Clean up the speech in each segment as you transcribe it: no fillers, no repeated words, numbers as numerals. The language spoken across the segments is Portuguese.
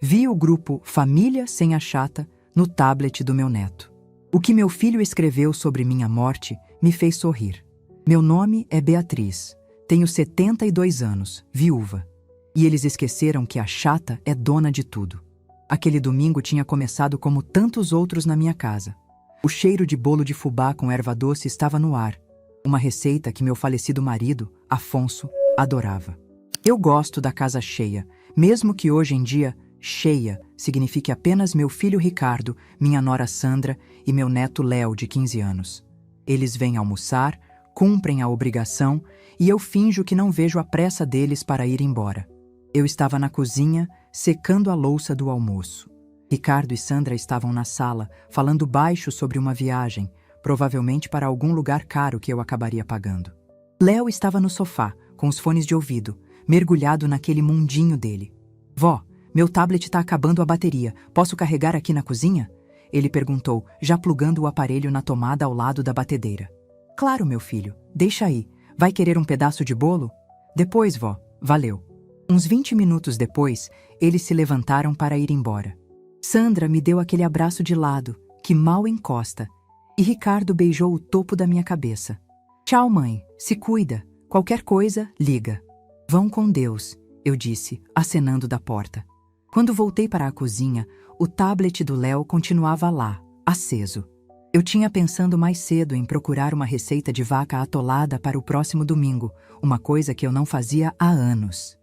Vi o grupo Família Sem a Chata no tablet do meu neto. O que meu filho escreveu sobre minha morte me fez sorrir. Meu nome é Beatriz, tenho 72 anos, viúva. E eles esqueceram que a chata é dona de tudo. Aquele domingo tinha começado como tantos outros na minha casa. O cheiro de bolo de fubá com erva doce estava no ar, uma receita que meu falecido marido, Afonso, adorava. Eu gosto da casa cheia, mesmo que hoje em dia, cheia signifique apenas meu filho Ricardo, minha nora Sandra e meu neto Léo, de 15 anos. Eles vêm almoçar, cumprem a obrigação e eu finjo que não vejo a pressa deles para ir embora. Eu estava na cozinha, secando a louça do almoço. Ricardo e Sandra estavam na sala, falando baixo sobre uma viagem, provavelmente para algum lugar caro que eu acabaria pagando. Léo estava no sofá, com os fones de ouvido, mergulhado naquele mundinho dele. Vó, meu tablet está acabando a bateria, posso carregar aqui na cozinha? Ele perguntou, já plugando o aparelho na tomada ao lado da batedeira. Claro, meu filho, deixa aí. Vai querer um pedaço de bolo? Depois, vó, valeu. Uns 20 minutos depois, eles se levantaram para ir embora. Sandra me deu aquele abraço de lado, que mal encosta, e Ricardo beijou o topo da minha cabeça. Tchau, mãe, se cuida. Qualquer coisa, liga. Vão com Deus, eu disse, acenando da porta. Quando voltei para a cozinha, o tablet do Léo continuava lá, aceso. Eu tinha pensado mais cedo em procurar uma receita de vaca atolada para o próximo domingo, uma coisa que eu não fazia há anos.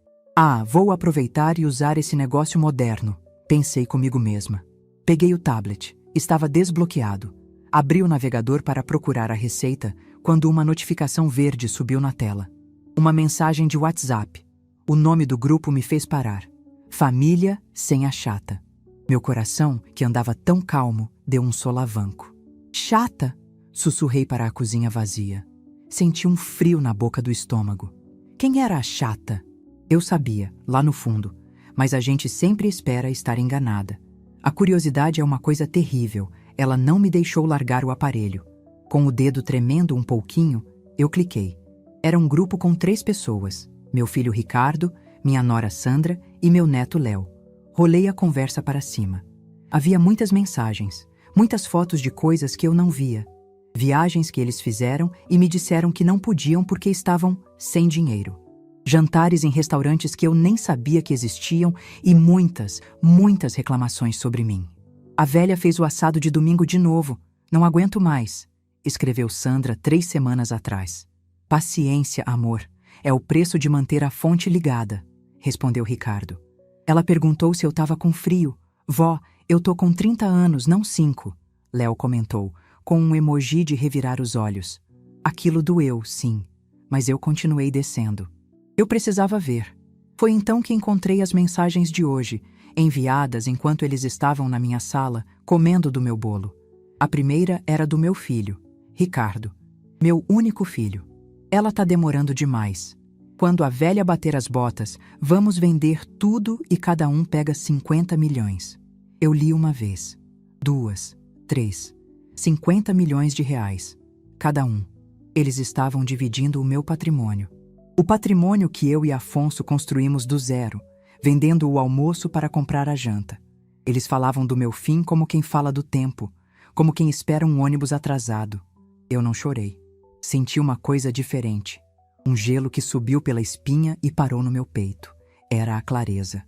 Vou aproveitar e usar esse negócio moderno, pensei comigo mesma. Peguei o tablet, estava desbloqueado. Abri o navegador para procurar a receita quando uma notificação verde subiu na tela. Uma mensagem de WhatsApp. O nome do grupo me fez parar. Família Sem a Chata. Meu coração, que andava tão calmo, deu um solavanco. Chata? Sussurrei para a cozinha vazia. Senti um frio na boca do estômago. Quem era a chata? Eu sabia, lá no fundo, mas a gente sempre espera estar enganada. A curiosidade é uma coisa terrível, ela não me deixou largar o aparelho. Com o dedo tremendo um pouquinho, eu cliquei. Era um grupo com 3 pessoas, meu filho Ricardo, minha nora Sandra e meu neto Léo. Rolei a conversa para cima. Havia muitas mensagens, muitas fotos de coisas que eu não via. Viagens que eles fizeram e me disseram que não podiam porque estavam sem dinheiro. Jantares em restaurantes que eu nem sabia que existiam e muitas reclamações sobre mim. A velha fez o assado de domingo de novo. Não aguento mais, escreveu Sandra 3 semanas atrás. Paciência, amor. É o preço de manter a fonte ligada, respondeu Ricardo. Ela perguntou se eu estava com frio. Vó, eu tô com 30 anos, não 5, Léo comentou, com um emoji de revirar os olhos. Aquilo doeu, sim, mas eu continuei descendo. Eu precisava ver. Foi então que encontrei as mensagens de hoje, enviadas enquanto eles estavam na minha sala, comendo do meu bolo. A primeira era do meu filho, Ricardo, meu único filho. Ela tá demorando demais. Quando a velha bater as botas, vamos vender tudo e cada um pega 50 milhões. Eu li uma vez, 2, 3, 50 milhões de reais, cada um. Eles estavam dividindo o meu patrimônio. O patrimônio que eu e Afonso construímos do zero, vendendo o almoço para comprar a janta. Eles falavam do meu fim como quem fala do tempo, como quem espera um ônibus atrasado. Eu não chorei. Senti uma coisa diferente. Um gelo que subiu pela espinha e parou no meu peito. Era a clareza.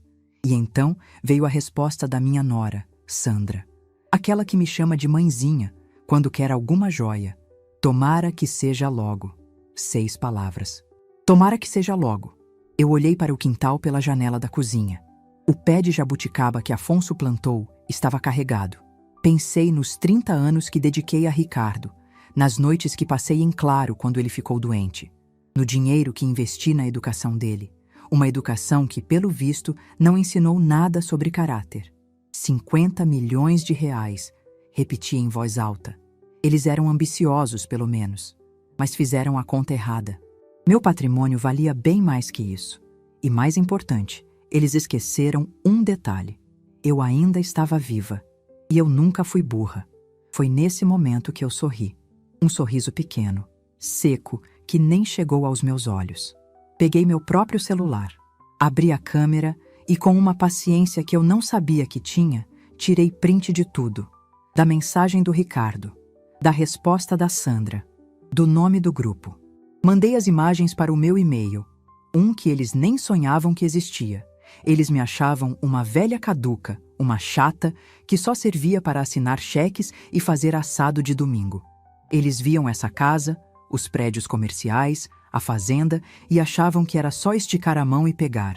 E então veio a resposta da minha nora, Sandra. Aquela que me chama de mãezinha, quando quer alguma joia. Tomara que seja logo. 6 palavras. Tomara que seja logo. Eu olhei para o quintal pela janela da cozinha. O pé de jabuticaba que Afonso plantou estava carregado. Pensei nos 30 anos que dediquei a Ricardo, nas noites que passei em claro quando ele ficou doente, no dinheiro que investi na educação dele, uma educação que, pelo visto, não ensinou nada sobre caráter. 50 milhões de reais, repeti em voz alta. Eles eram ambiciosos, pelo menos, mas fizeram a conta errada. Meu patrimônio valia bem mais que isso. E mais importante, eles esqueceram um detalhe. Eu ainda estava viva. E eu nunca fui burra. Foi nesse momento que eu sorri. Um sorriso pequeno, seco, que nem chegou aos meus olhos. Peguei meu próprio celular, abri a câmera E com uma paciência que eu não sabia que tinha, tirei print de tudo. Da mensagem do Ricardo, da resposta da Sandra, do nome do grupo. Mandei as imagens para o meu e-mail, um que eles nem sonhavam que existia. Eles me achavam uma velha caduca, uma chata, que só servia para assinar cheques e fazer assado de domingo. Eles viam essa casa, os prédios comerciais, a fazenda e achavam que era só esticar a mão e pegar.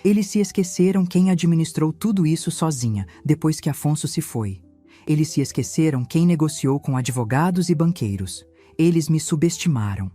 Eles se esqueceram quem administrou tudo isso sozinha, depois que Afonso se foi. Eles se esqueceram quem negociou com advogados e banqueiros. Eles me subestimaram.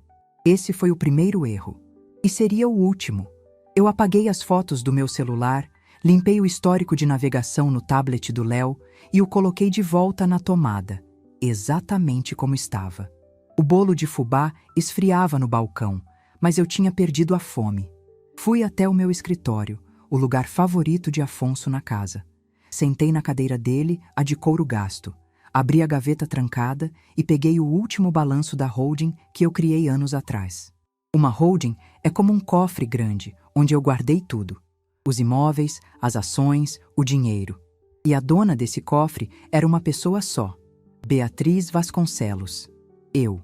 Esse foi o primeiro erro. E seria o último. Eu apaguei as fotos do meu celular, limpei o histórico de navegação no tablet do Léo e o coloquei de volta na tomada, exatamente como estava. O bolo de fubá esfriava no balcão, mas eu tinha perdido a fome. Fui até o meu escritório, o lugar favorito de Afonso na casa. Sentei na cadeira dele, a de couro gasto. Abri a gaveta trancada e peguei o último balanço da holding que eu criei anos atrás. Uma holding é como um cofre grande, onde eu guardei tudo. Os imóveis, as ações, o dinheiro. E a dona desse cofre era uma pessoa só, Beatriz Vasconcelos. Eu.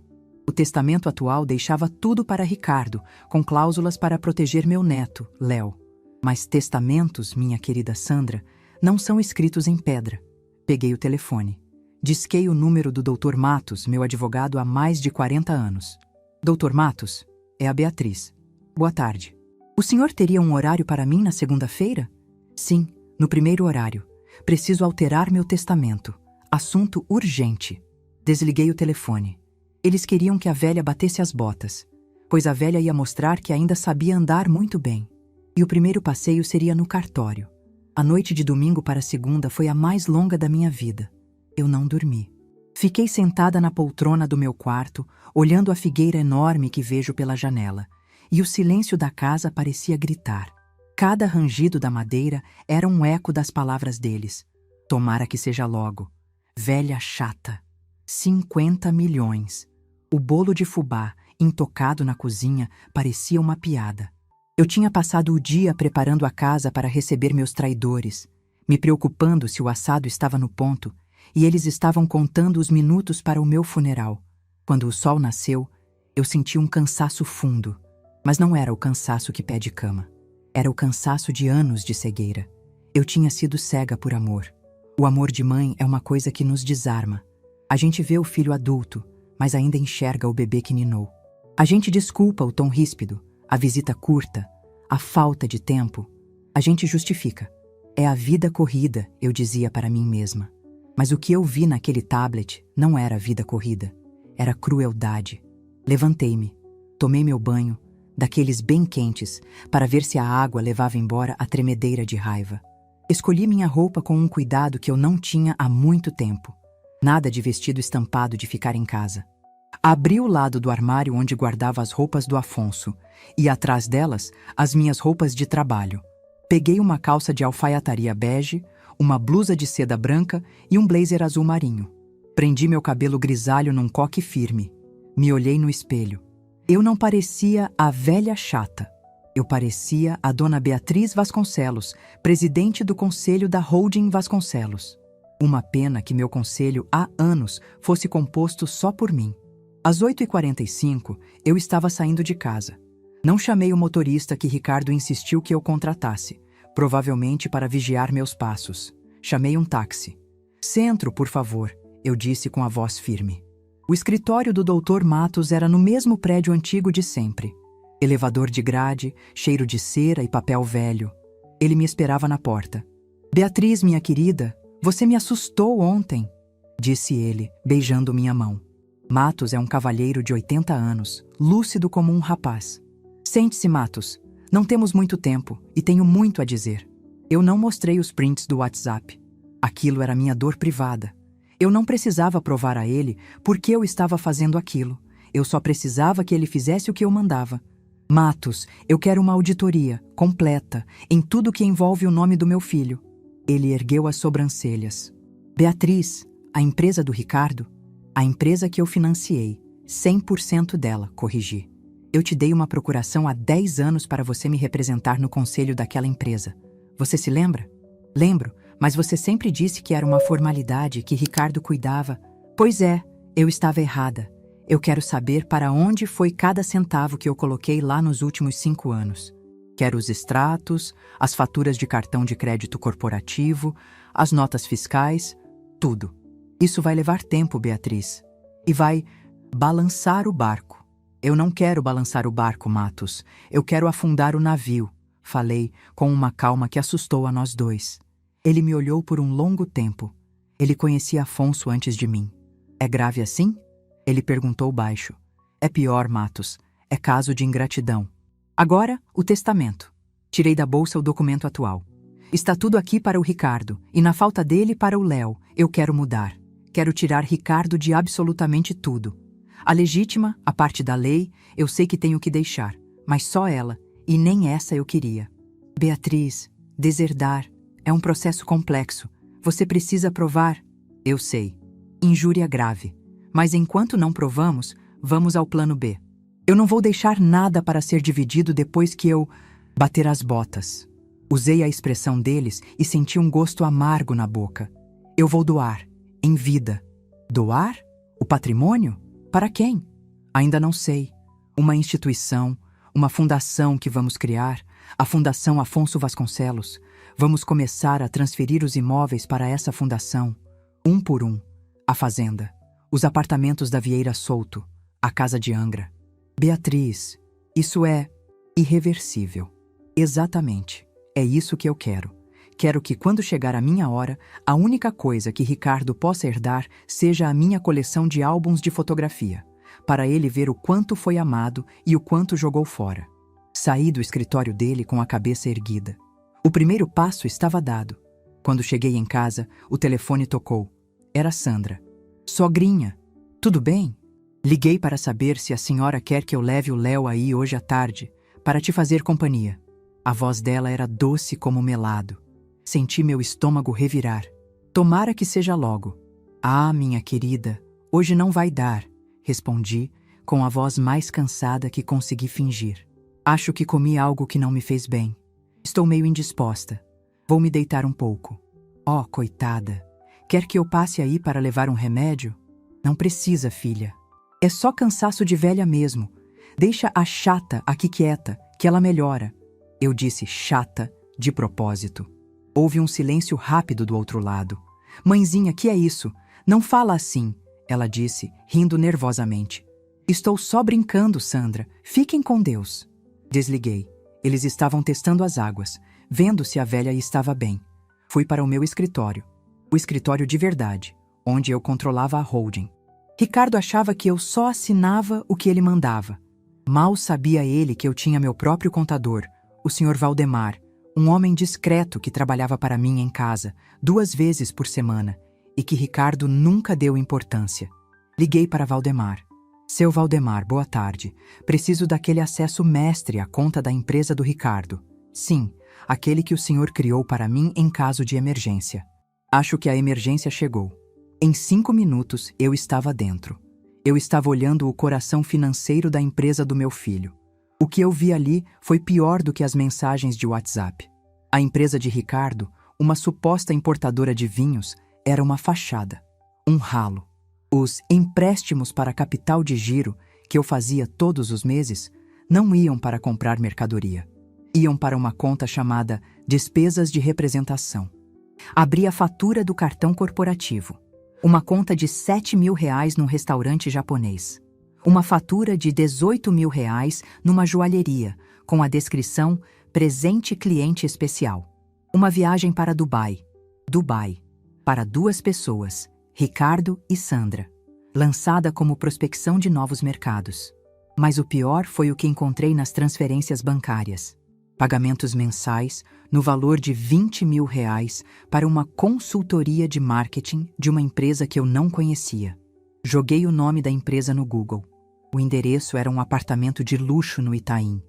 O testamento atual deixava tudo para Ricardo, com cláusulas para proteger meu neto, Léo. Mas testamentos, minha querida Sandra, não são escritos em pedra. Peguei o telefone. Disquei o número do Dr. Matos, meu advogado há mais de 40 anos. Dr. Matos, é a Beatriz. Boa tarde. O senhor teria um horário para mim na segunda-feira? Sim, no primeiro horário. Preciso alterar meu testamento. Assunto urgente. Desliguei o telefone. Eles queriam que a velha batesse as botas, pois a velha ia mostrar que ainda sabia andar muito bem. E o primeiro passeio seria no cartório. A noite de domingo para segunda foi a mais longa da minha vida. Eu não dormi. Fiquei sentada na poltrona do meu quarto, olhando a figueira enorme que vejo pela janela, e o silêncio da casa parecia gritar. Cada rangido da madeira era um eco das palavras deles. Tomara que seja logo. Velha chata. 50 milhões. O bolo de fubá, intocado na cozinha, parecia uma piada. Eu tinha passado o dia preparando a casa para receber meus traidores, me preocupando se o assado estava no ponto, e eles estavam contando os minutos para o meu funeral. Quando o sol nasceu, eu senti um cansaço fundo, mas não era o cansaço que pede cama. Era o cansaço de anos de cegueira. Eu tinha sido cega por amor. O amor de mãe é uma coisa que nos desarma. A gente vê o filho adulto, mas ainda enxerga o bebê que ninou. A gente desculpa o tom ríspido, a visita curta, a falta de tempo. A gente justifica. É a vida corrida, eu dizia para mim mesma. Mas o que eu vi naquele tablet não era vida corrida. Era crueldade. Levantei-me, tomei meu banho, daqueles bem quentes, para ver se a água levava embora a tremedeira de raiva. Escolhi minha roupa com um cuidado que eu não tinha há muito tempo. Nada de vestido estampado de ficar em casa. Abri o lado do armário onde guardava as roupas do Afonso e, atrás delas, as minhas roupas de trabalho. Peguei uma calça de alfaiataria bege, uma blusa de seda branca e um blazer azul marinho. Prendi meu cabelo grisalho num coque firme. Me olhei no espelho. Eu não parecia a velha chata. Eu parecia a dona Beatriz Vasconcelos, presidente do conselho da Holding Vasconcelos. Uma pena que meu conselho há anos fosse composto só por mim. Às 8h45, eu estava saindo de casa. Não chamei o motorista que Ricardo insistiu que eu contratasse, provavelmente para vigiar meus passos. Chamei um táxi. Centro, por favor, eu disse com a voz firme. O escritório do Dr. Matos era no mesmo prédio antigo de sempre. Elevador de grade, cheiro de cera e papel velho. Ele me esperava na porta. Beatriz, minha querida, você me assustou ontem, disse ele, beijando minha mão. Matos é um cavalheiro de 80 anos, lúcido como um rapaz. Sente-se, Matos. Não temos muito tempo e tenho muito a dizer. Eu não mostrei os prints do WhatsApp. Aquilo era minha dor privada. Eu não precisava provar a ele por que eu estava fazendo aquilo. Eu só precisava que ele fizesse o que eu mandava. Matos, eu quero uma auditoria, completa, em tudo que envolve o nome do meu filho. Ele ergueu as sobrancelhas. Beatriz, a empresa do Ricardo? A empresa que eu financiei, 100% dela, corrigi. Eu te dei uma procuração há 10 anos para você me representar no conselho daquela empresa. Você se lembra? Lembro, mas você sempre disse que era uma formalidade, que Ricardo cuidava. Pois é, eu estava errada. Eu quero saber para onde foi cada centavo que eu coloquei lá nos últimos 5 anos. Quero os extratos, as faturas de cartão de crédito corporativo, as notas fiscais, tudo. Isso vai levar tempo, Beatriz. E vai balançar o barco. Eu não quero balançar o barco, Matos. Eu quero afundar o navio, falei com uma calma que assustou a nós dois. Ele me olhou por um longo tempo. Ele conhecia Afonso antes de mim. É grave assim? Ele perguntou baixo. É pior, Matos. É caso de ingratidão. Agora, o testamento. Tirei da bolsa o documento atual. Está tudo aqui para o Ricardo, e na falta dele para o Léo, eu quero mudar. Quero tirar Ricardo de absolutamente tudo. A legítima, a parte da lei, eu sei que tenho que deixar, mas só ela, e nem essa eu queria. Beatriz, deserdar é um processo complexo. Você precisa provar. Eu sei. Injúria grave. Mas enquanto não provamos, vamos ao plano B. Eu não vou deixar nada para ser dividido depois que eu bater as botas. Usei a expressão deles e senti um gosto amargo na boca. Eu vou doar, em vida. Doar? O patrimônio? Para quem? Ainda não sei. Uma instituição, uma fundação que vamos criar, a Fundação Afonso Vasconcelos. Vamos começar a transferir os imóveis para essa fundação, um por um. A fazenda, os apartamentos da Vieira Souto, a casa de Angra. Beatriz, isso é irreversível. Exatamente. É isso que eu quero. Quero que, quando chegar a minha hora, a única coisa que Ricardo possa herdar seja a minha coleção de álbuns de fotografia, para ele ver o quanto foi amado e o quanto jogou fora. Saí do escritório dele com a cabeça erguida. O primeiro passo estava dado. Quando cheguei em casa, o telefone tocou. Era Sandra. Sogrinha, tudo bem? Liguei para saber se a senhora quer que eu leve o Léo aí hoje à tarde, para te fazer companhia. A voz dela era doce como melado. Senti meu estômago revirar. Tomara que seja logo. Ah, minha querida, hoje não vai dar, respondi, com a voz mais cansada que consegui fingir. Acho que comi algo que não me fez bem. Estou meio indisposta. Vou me deitar um pouco. Oh, coitada. Quer que eu passe aí para levar um remédio? Não precisa, filha. É só cansaço de velha mesmo. Deixa a chata aqui quieta, que ela melhora. Eu disse chata de propósito. Houve um silêncio rápido do outro lado. Mãezinha, que é isso? Não fala assim, ela disse, rindo nervosamente. Estou só brincando, Sandra. Fiquem com Deus. Desliguei. Eles estavam testando as águas, vendo se a velha estava bem. Fui para o meu escritório. O escritório de verdade, onde eu controlava a holding. Ricardo achava que eu só assinava o que ele mandava. Mal sabia ele que eu tinha meu próprio contador, o Sr. Valdemar, um homem discreto que trabalhava para mim em casa, 2 vezes por semana, e que Ricardo nunca deu importância. Liguei para Valdemar. Seu Valdemar, boa tarde. Preciso daquele acesso mestre à conta da empresa do Ricardo. Sim, aquele que o senhor criou para mim em caso de emergência. Acho que a emergência chegou. Em 5 minutos, eu estava dentro. Eu estava olhando o coração financeiro da empresa do meu filho. O que eu vi ali foi pior do que as mensagens de WhatsApp. A empresa de Ricardo, uma suposta importadora de vinhos, era uma fachada, um ralo. Os empréstimos para capital de giro, que eu fazia todos os meses, não iam para comprar mercadoria. Iam para uma conta chamada Despesas de Representação. Abri a fatura do cartão corporativo. Uma conta de R$7.000 num restaurante japonês. Uma fatura de R$18.000 numa joalheria, com a descrição Presente Cliente Especial. Uma viagem para Dubai. Para 2 pessoas, Ricardo e Sandra. Lançada como prospecção de novos mercados. Mas o pior foi o que encontrei nas transferências bancárias. Pagamentos mensais no valor de R$20.000 para uma consultoria de marketing de uma empresa que eu não conhecia. Joguei o nome da empresa no Google. O endereço era um apartamento de luxo no Itaim.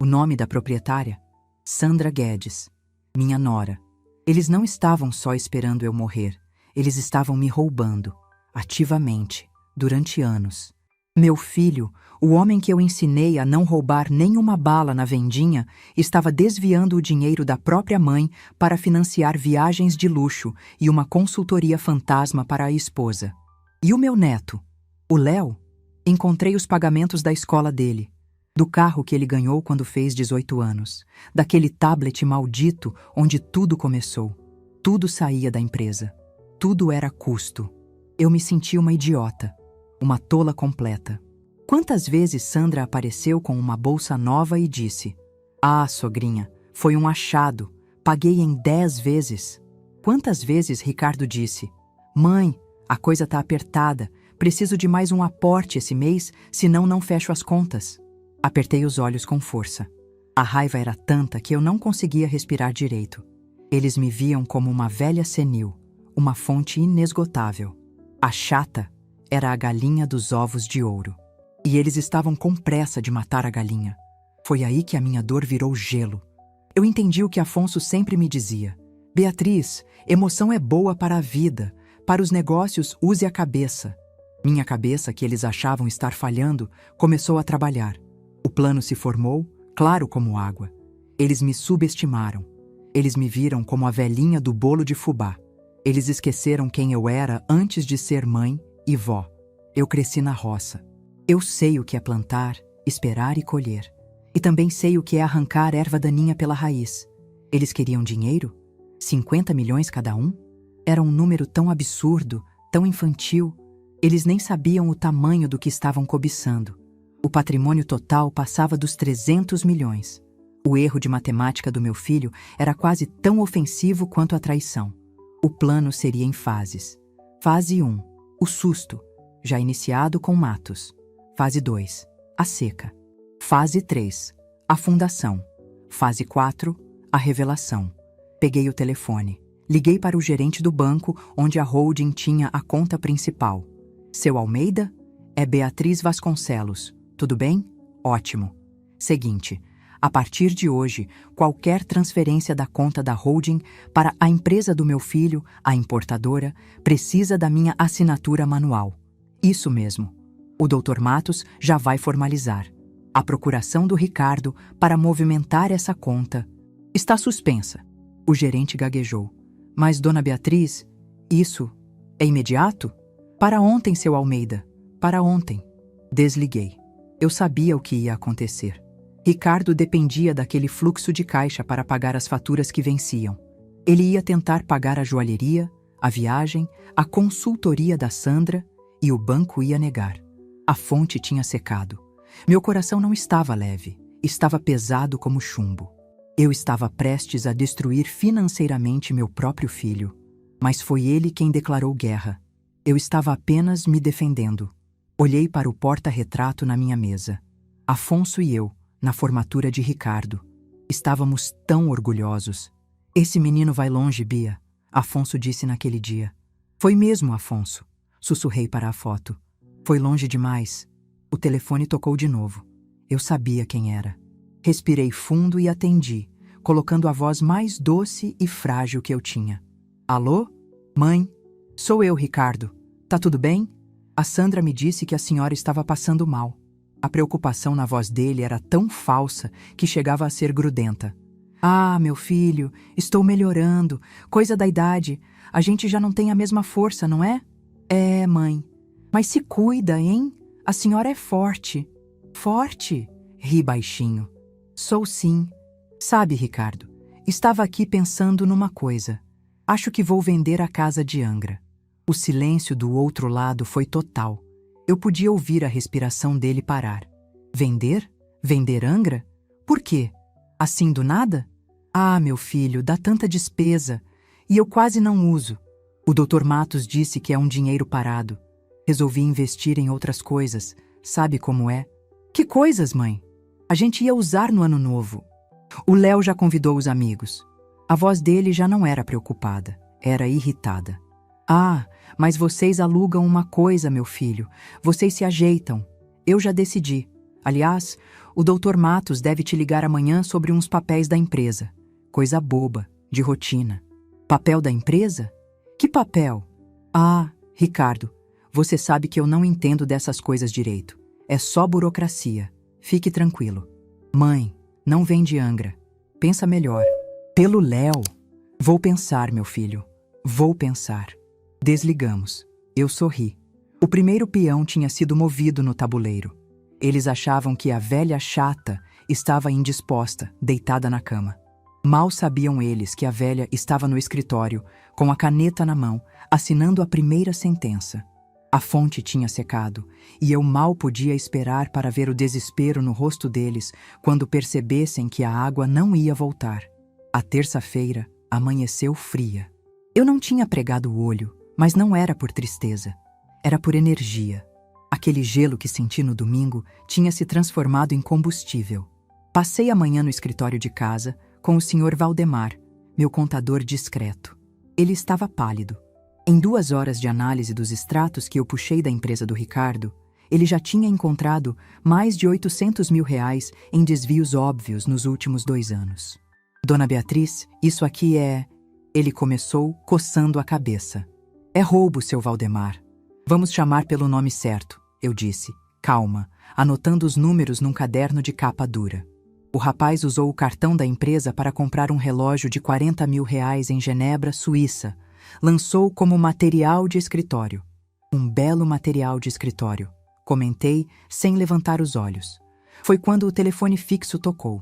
O nome da proprietária? Sandra Guedes, minha nora. Eles não estavam só esperando eu morrer. Eles estavam me roubando, ativamente, durante anos. Meu filho, o homem que eu ensinei a não roubar nenhuma bala na vendinha, estava desviando o dinheiro da própria mãe para financiar viagens de luxo e uma consultoria fantasma para a esposa. E o meu neto, o Léo? Encontrei os pagamentos da escola dele, do carro que ele ganhou quando fez 18 anos, daquele tablet maldito onde tudo começou. Tudo saía da empresa. Tudo era custo. Eu me senti uma idiota, uma tola completa. Quantas vezes Sandra apareceu com uma bolsa nova e disse: "Ah, sogrinha, foi um achado, paguei em 10 vezes." Quantas vezes Ricardo disse: "Mãe, a coisa tá apertada, preciso de mais um aporte esse mês, senão não fecho as contas." Apertei os olhos com força. A raiva era tanta que eu não conseguia respirar direito. Eles me viam como uma velha senil, uma fonte inesgotável. A chata era a galinha dos ovos de ouro. E eles estavam com pressa de matar a galinha. Foi aí que a minha dor virou gelo. Eu entendi o que Afonso sempre me dizia: "Beatriz, emoção é boa para a vida. Para os negócios, use a cabeça." Minha cabeça, que eles achavam estar falhando, começou a trabalhar. O plano se formou, claro como água. Eles me subestimaram. Eles me viram como a velhinha do bolo de fubá. Eles esqueceram quem eu era antes de ser mãe e vó. Eu cresci na roça. Eu sei o que é plantar, esperar e colher. E também sei o que é arrancar erva daninha pela raiz. Eles queriam dinheiro? 50 milhões cada um? Era um número tão absurdo, tão infantil. Eles nem sabiam o tamanho do que estavam cobiçando. O patrimônio total passava dos 300 milhões. O erro de matemática do meu filho era quase tão ofensivo quanto a traição. O plano seria em fases. Fase 1, o susto, já iniciado com Matos. Fase 2, a seca. Fase 3, a fundação. Fase 4, a revelação. Peguei o telefone. Liguei para o gerente do banco, onde a holding tinha a conta principal. "Seu Almeida? É Beatriz Vasconcelos. Tudo bem? Ótimo. Seguinte, a partir de hoje, qualquer transferência da conta da holding para a empresa do meu filho, a importadora, precisa da minha assinatura manual." Isso mesmo. O Dr. Matos já vai formalizar. A procuração do Ricardo para movimentar essa conta está suspensa. O gerente gaguejou. "Mas, dona Beatriz, isso é imediato?" "Para ontem, seu Almeida. Para ontem." Desliguei. Eu sabia o que ia acontecer. Ricardo dependia daquele fluxo de caixa para pagar as faturas que venciam. Ele ia tentar pagar a joalheria, a viagem, a consultoria da Sandra, e o banco ia negar. A fonte tinha secado. Meu coração não estava leve, estava pesado como chumbo. Eu estava prestes a destruir financeiramente meu próprio filho, mas foi ele quem declarou guerra. Eu estava apenas me defendendo. Olhei para o porta-retrato na minha mesa. Afonso e eu, na formatura de Ricardo. Estávamos tão orgulhosos. "Esse menino vai longe, Bia", Afonso disse naquele dia. "Foi mesmo, Afonso", sussurrei para a foto. "Foi longe demais." O telefone tocou de novo. Eu sabia quem era. Respirei fundo e atendi, colocando a voz mais doce e frágil que eu tinha. "Alô? Mãe? Sou eu, Ricardo. Tá tudo bem? A Sandra me disse que a senhora estava passando mal." A preocupação na voz dele era tão falsa que chegava a ser grudenta. "Ah, meu filho, estou melhorando. Coisa da idade. A gente já não tem a mesma força, não é?" "É, mãe. Mas se cuida, hein? A senhora é forte." "Forte?" Ri baixinho. "Sou sim. Sabe, Ricardo, estava aqui pensando numa coisa. Acho que vou vender a casa de Angra." O silêncio do outro lado foi total. Eu podia ouvir a respiração dele parar. "Vender? Vender Angra? Por quê? Assim do nada?" "Ah, meu filho, dá tanta despesa. E eu quase não uso. O Dr. Matos disse que é um dinheiro parado. Resolvi investir em outras coisas. Sabe como é?" "Que coisas, mãe?" "A gente ia usar no ano novo." O Léo já convidou os amigos. A voz dele já não era preocupada, era irritada. "Ah, mas vocês alugam uma coisa, meu filho. Vocês se ajeitam. Eu já decidi. Aliás, o Dr. Matos deve te ligar amanhã sobre uns papéis da empresa. Coisa boba, de rotina." "Papel da empresa? Que papel?" "Ah, Ricardo, você sabe que eu não entendo dessas coisas direito. É só burocracia. Fique tranquilo. Mãe, não vem de Angra. Pensa melhor. Pelo Léo. Vou pensar, meu filho. Vou pensar. Desligamos. Eu sorri. O primeiro peão tinha sido movido no tabuleiro. Eles achavam que a velha chata estava indisposta, deitada na cama. Mal sabiam eles que a velha estava no escritório, com a caneta na mão, assinando a primeira sentença. A fonte tinha secado, e eu mal podia esperar para ver o desespero no rosto deles quando percebessem que a água não ia voltar. A terça-feira amanheceu fria. Eu não tinha pregado o olho, mas não era por tristeza. Era por energia. Aquele gelo que senti no domingo tinha se transformado em combustível. Passei a manhã no escritório de casa com o Sr. Valdemar, meu contador discreto. Ele estava pálido. Em 2 horas de análise dos extratos que eu puxei da empresa do Ricardo, ele já tinha encontrado mais de R$800 mil em desvios óbvios nos últimos 2 anos. Dona Beatriz, isso aqui é... Ele começou coçando a cabeça. É roubo, seu Valdemar. Vamos chamar pelo nome certo, eu disse, calma, anotando os números num caderno de capa dura. O rapaz usou o cartão da empresa para comprar um relógio de R$40 mil em Genebra, Suíça. Lançou como material de escritório. Um belo material de escritório, comentei sem levantar os olhos. Foi quando o telefone fixo tocou.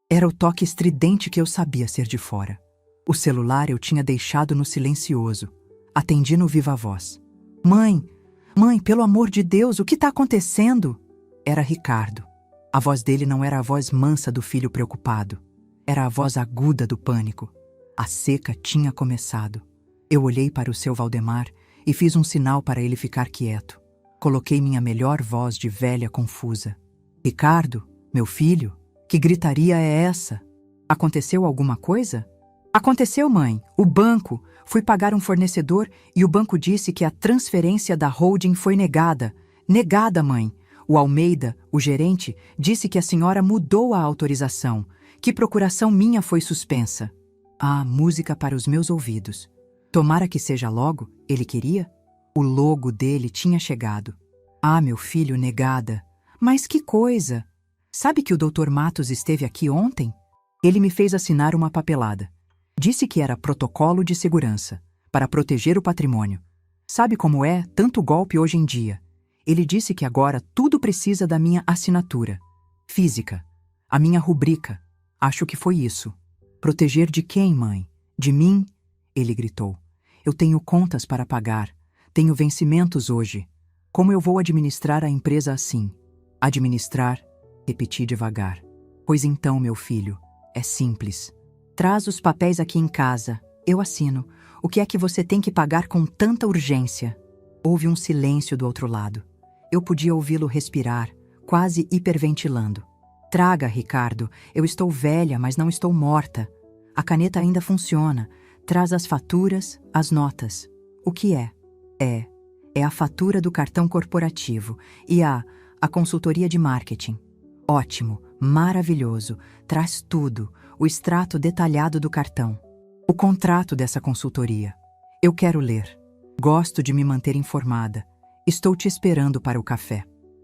Era o toque estridente que eu sabia ser de fora. O celular eu tinha deixado no silencioso. Atendi no viva voz. Mãe, pelo amor de Deus, o que está acontecendo? Era Ricardo. A voz dele não era a voz mansa do filho preocupado. Era a voz aguda do pânico. A seca tinha começado. Eu olhei para o seu Valdemar e fiz um sinal para ele ficar quieto. Coloquei minha melhor voz de velha confusa. Ricardo, meu filho, que gritaria é essa? Aconteceu alguma coisa? Aconteceu, mãe. O banco. Fui pagar um fornecedor e o banco disse que a transferência da holding foi negada. Negada, mãe. O Almeida, o gerente, disse que a senhora mudou a autorização, que procuração minha foi suspensa. Ah, música para os meus ouvidos. Tomara que seja logo, ele queria? O logo dele tinha chegado. Ah, meu filho, negada. Mas que coisa! Sabe que o Dr. Matos esteve aqui ontem? Ele me fez assinar uma papelada. Disse que era protocolo de segurança, para proteger o patrimônio. Sabe como é tanto golpe hoje em dia? Ele disse que agora tudo precisa da minha assinatura. Física. A minha rubrica. Acho que foi isso. Proteger de quem, mãe? De mim? Ele gritou. Eu tenho contas para pagar. Tenho vencimentos hoje. Como eu vou administrar a empresa assim? Administrar, repeti devagar. Pois então, meu filho, é simples. Traz os papéis aqui em casa. Eu assino. O que é que você tem que pagar com tanta urgência? Houve um silêncio do outro lado. Eu podia ouvi-lo respirar, quase hiperventilando. Traga, Ricardo. Eu estou velha, mas não estou morta. A caneta ainda funciona. Traz as faturas, as notas. O que é? É a fatura do cartão corporativo e a consultoria de marketing. Ótimo, maravilhoso. Traz tudo, o extrato detalhado do cartão. O contrato dessa consultoria. Eu quero ler. Gosto de me manter informada. Estou te esperando para o café.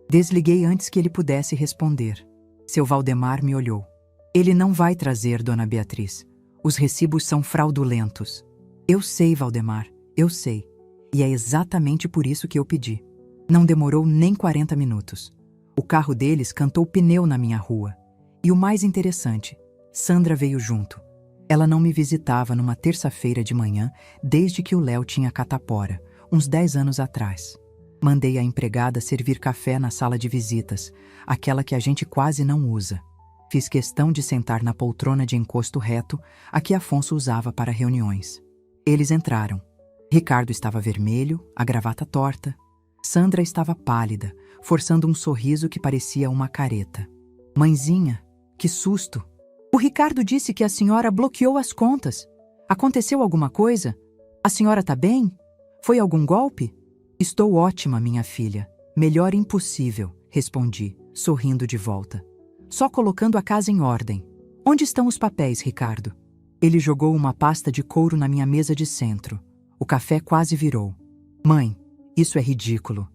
Desliguei antes que ele pudesse responder. Seu Valdemar me olhou. Ele não vai trazer, dona Beatriz. Os recibos são fraudulentos. Eu sei, Valdemar, eu sei. E é exatamente por isso que eu pedi. Não demorou nem 40 minutos. O carro deles cantou pneu na minha rua. E o mais interessante, Sandra veio junto. Ela não me visitava numa terça-feira de manhã desde que o Léo tinha catapora, uns 10 anos atrás. Mandei a empregada servir café na sala de visitas, aquela que a gente quase não usa. Fiz questão de sentar na poltrona de encosto reto, a que Afonso usava para reuniões. Eles entraram. Ricardo estava vermelho, a gravata torta. Sandra estava pálida, forçando um sorriso que parecia uma careta. Mãezinha, que susto! O Ricardo disse que a senhora bloqueou as contas. Aconteceu alguma coisa? A senhora está bem? Foi algum golpe? Estou ótima, minha filha. Melhor impossível, respondi, sorrindo de volta. Só colocando a casa em ordem. Onde estão os papéis, Ricardo? Ele jogou uma pasta de couro na minha mesa de centro. O café quase virou. Mãe, isso é ridículo.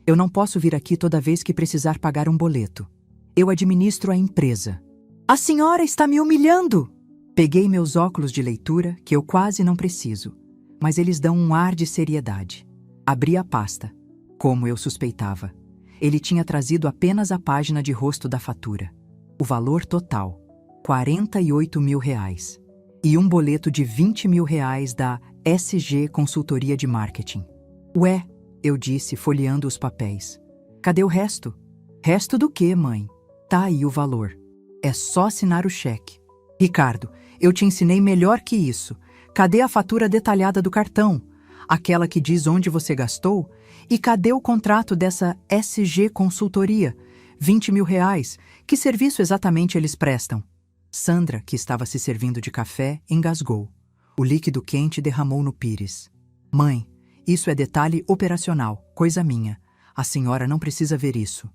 Eu não posso vir aqui toda vez que precisar pagar um boleto. Eu administro a empresa. A senhora está me humilhando! Peguei meus óculos de leitura, que eu quase não preciso, mas eles dão um ar de seriedade. Abri a pasta. Como eu suspeitava. Ele tinha trazido apenas a página de rosto da fatura. O valor total, R$ 48 mil. E um boleto de R$ 20 mil da SG Consultoria de Marketing. Ué, eu disse, folheando os papéis. Cadê o resto? Resto do quê, mãe? Tá aí o valor. É só assinar o cheque. Ricardo, eu te ensinei melhor que isso. Cadê a fatura detalhada do cartão? Aquela que diz onde você gastou? E cadê o contrato dessa SG Consultoria? R$ 20 mil. Que serviço exatamente eles prestam? Sandra, que estava se servindo de café, engasgou. O líquido quente derramou no pires. Mãe, isso é detalhe operacional, coisa minha. A senhora não precisa ver isso.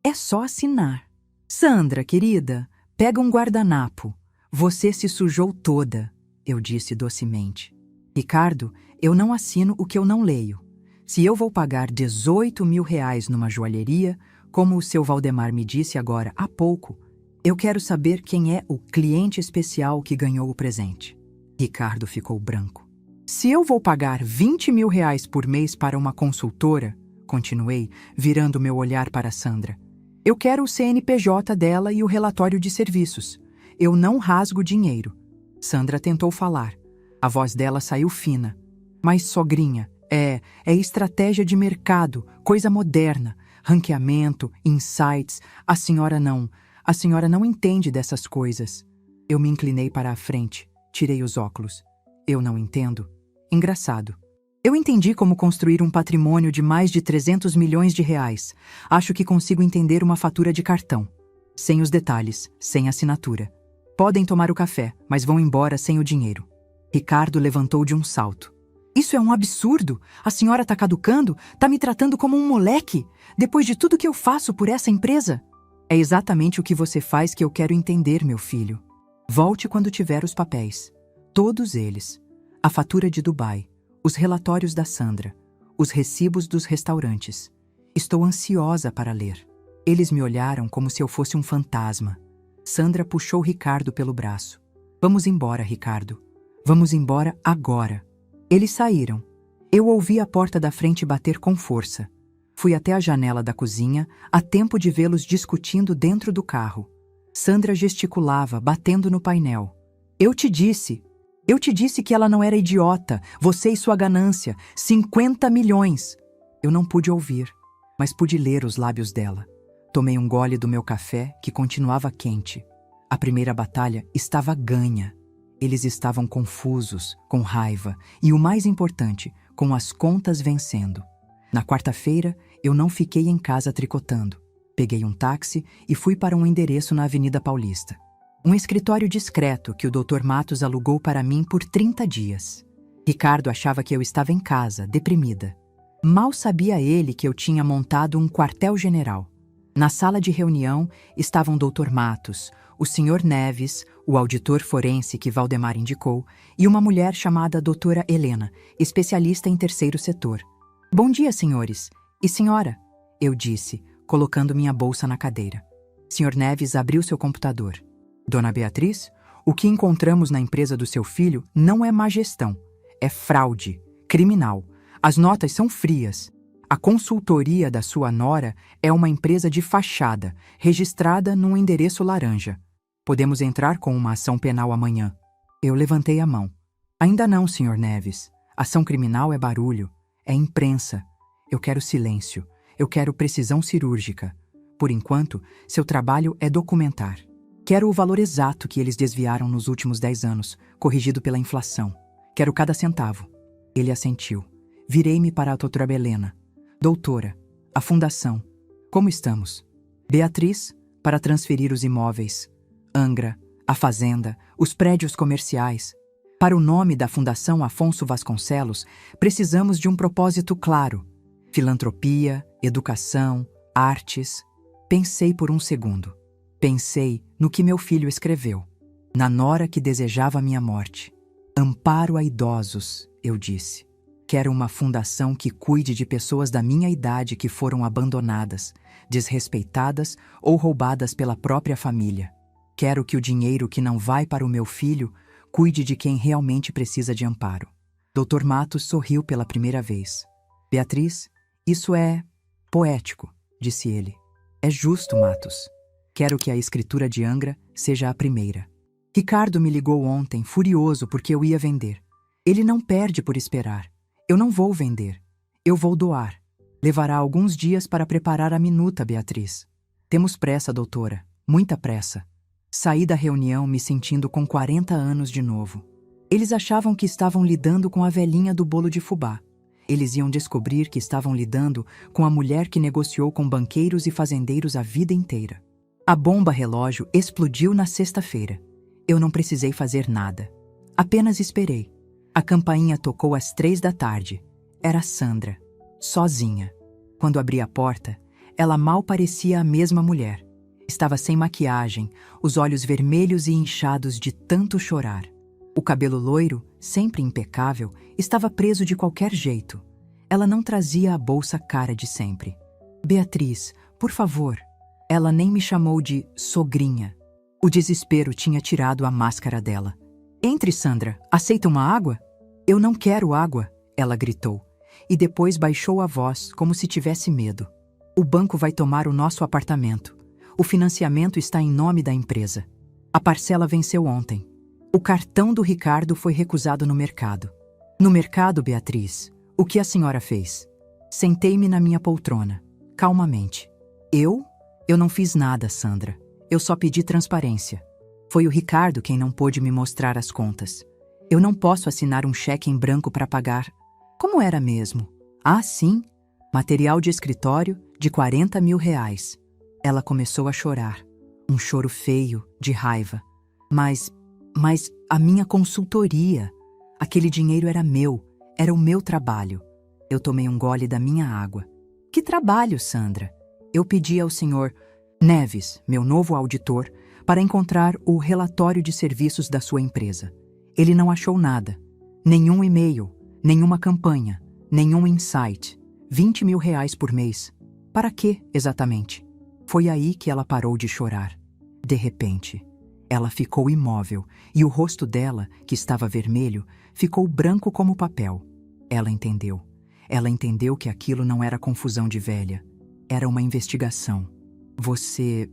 É só assinar. Sandra, querida, pega um guardanapo. Você se sujou toda, eu disse docemente. Ricardo, eu não assino o que eu não leio. Se eu vou pagar R$ 18 mil numa joalheria, como o seu Valdemar me disse agora há pouco, eu quero saber quem é o cliente especial que ganhou o presente. Ricardo ficou branco. Se eu vou pagar R$ 20 mil por mês para uma consultora, continuei, virando meu olhar para Sandra, eu quero o CNPJ dela e o relatório de serviços. Eu não rasgo dinheiro. Sandra tentou falar. A voz dela saiu fina. Mas, sogrinha, é estratégia de mercado, coisa moderna, ranqueamento, insights. A senhora não entende dessas coisas. Eu me inclinei para a frente, tirei os óculos. Eu não entendo? Engraçado. Eu entendi como construir um patrimônio de mais de 300 milhões de reais. Acho que consigo entender uma fatura de cartão. Sem os detalhes, sem assinatura. Podem tomar o café, mas vão embora sem o dinheiro. Ricardo levantou de um salto. Isso é um absurdo! A senhora está caducando? Está me tratando como um moleque? Depois de tudo que eu faço por essa empresa? É exatamente o que você faz que eu quero entender, meu filho. Volte quando tiver os papéis. Todos eles. A fatura de Dubai, os relatórios da Sandra, os recibos dos restaurantes. Estou ansiosa para ler. Eles me olharam como se eu fosse um fantasma. Sandra puxou Ricardo pelo braço. Vamos embora, Ricardo. Vamos embora agora. Eles saíram. Eu ouvi a porta da frente bater com força. Fui até a janela da cozinha, a tempo de vê-los discutindo dentro do carro. Sandra gesticulava, batendo no painel. Eu te disse que ela não era idiota, você e sua ganância, 50 milhões. Eu não pude ouvir, mas pude ler os lábios dela. Tomei um gole do meu café, que continuava quente. A primeira batalha estava ganha. Eles estavam confusos, com raiva e, o mais importante, com as contas vencendo. Na quarta-feira, eu não fiquei em casa tricotando. Peguei um táxi e fui para um endereço na Avenida Paulista. Um escritório discreto que o Dr. Matos alugou para mim por 30 dias. Ricardo achava que eu estava em casa, deprimida. Mal sabia ele que eu tinha montado um quartel-general. Na sala de reunião estavam o Dr. Matos, o Sr. Neves, o auditor forense que Valdemar indicou, e uma mulher chamada Doutora Helena, especialista em terceiro setor. Bom dia, senhores. E senhora? Eu disse, colocando minha bolsa na cadeira. Sr. Neves abriu seu computador. Dona Beatriz, o que encontramos na empresa do seu filho não é má gestão. É fraude, criminal. As notas são frias. A consultoria da sua nora é uma empresa de fachada, registrada num endereço laranja. Podemos entrar com uma ação penal amanhã. Eu levantei a mão. Ainda não, Sr. Neves. Ação criminal é barulho. É imprensa. Eu quero silêncio. Eu quero precisão cirúrgica. Por enquanto, seu trabalho é documentar. Quero o valor exato que eles desviaram nos últimos 10 anos, corrigido pela inflação. Quero cada centavo. Ele assentiu. Virei-me para a doutora Helena. Doutora, a fundação. Como estamos? Beatriz, para transferir os imóveis. Angra, a fazenda, os prédios comerciais. Para o nome da Fundação Afonso Vasconcelos, precisamos de um propósito claro. Filantropia, educação, artes. Pensei por um segundo. Pensei no que meu filho escreveu. Na nora que desejava minha morte. Amparo a idosos, eu disse. Quero uma fundação que cuide de pessoas da minha idade que foram abandonadas, desrespeitadas ou roubadas pela própria família. Quero que o dinheiro que não vai para o meu filho cuide de quem realmente precisa de amparo. Dr. Matos sorriu pela primeira vez. Beatriz, isso é poético, disse ele. É justo, Matos. Quero que a escritura de Angra seja a primeira. Ricardo me ligou ontem, furioso porque eu ia vender. Ele não perde por esperar. Eu não vou vender. Eu vou doar. Levará alguns dias para preparar a minuta, Beatriz. Temos pressa, doutora. Muita pressa. Saí da reunião me sentindo com 40 anos de novo. Eles achavam que estavam lidando com a velhinha do bolo de fubá. Eles iam descobrir que estavam lidando com a mulher que negociou com banqueiros e fazendeiros a vida inteira. A bomba relógio explodiu na sexta-feira. Eu não precisei fazer nada. Apenas esperei. A campainha tocou às 3 da tarde. Era Sandra, sozinha. Quando abri a porta, ela mal parecia a mesma mulher. Estava sem maquiagem, os olhos vermelhos e inchados de tanto chorar. O cabelo loiro, sempre impecável, estava preso de qualquer jeito. Ela não trazia a bolsa cara de sempre. Beatriz, por favor. Ela nem me chamou de sogrinha. O desespero tinha tirado a máscara dela. Entre, Sandra. Aceita uma água? Eu não quero água, ela gritou. E depois baixou a voz, como se tivesse medo. O banco vai tomar o nosso apartamento. O financiamento está em nome da empresa. A parcela venceu ontem. O cartão do Ricardo foi recusado no mercado. No mercado, Beatriz, o que a senhora fez? Sentei-me na minha poltrona, calmamente. Eu? Eu não fiz nada, Sandra. Eu só pedi transparência. Foi o Ricardo quem não pôde me mostrar as contas. Eu não posso assinar um cheque em branco para pagar. Como era mesmo? Ah, sim. Material de escritório de 40 mil reais. Ela começou a chorar. Um choro feio, de raiva. Mas a minha consultoria. Aquele dinheiro era meu. Era o meu trabalho. Eu tomei um gole da minha água. Que trabalho, Sandra? Eu pedi ao senhor Neves, meu novo auditor, para encontrar o relatório de serviços da sua empresa. Ele não achou nada. Nenhum e-mail, nenhuma campanha, nenhum insight. 20 mil reais por mês. Para quê, exatamente? Foi aí que ela parou de chorar. De repente, ela ficou imóvel e o rosto dela, que estava vermelho, ficou branco como papel. Ela entendeu. Ela entendeu que aquilo não era confusão de velha. Era uma investigação. Você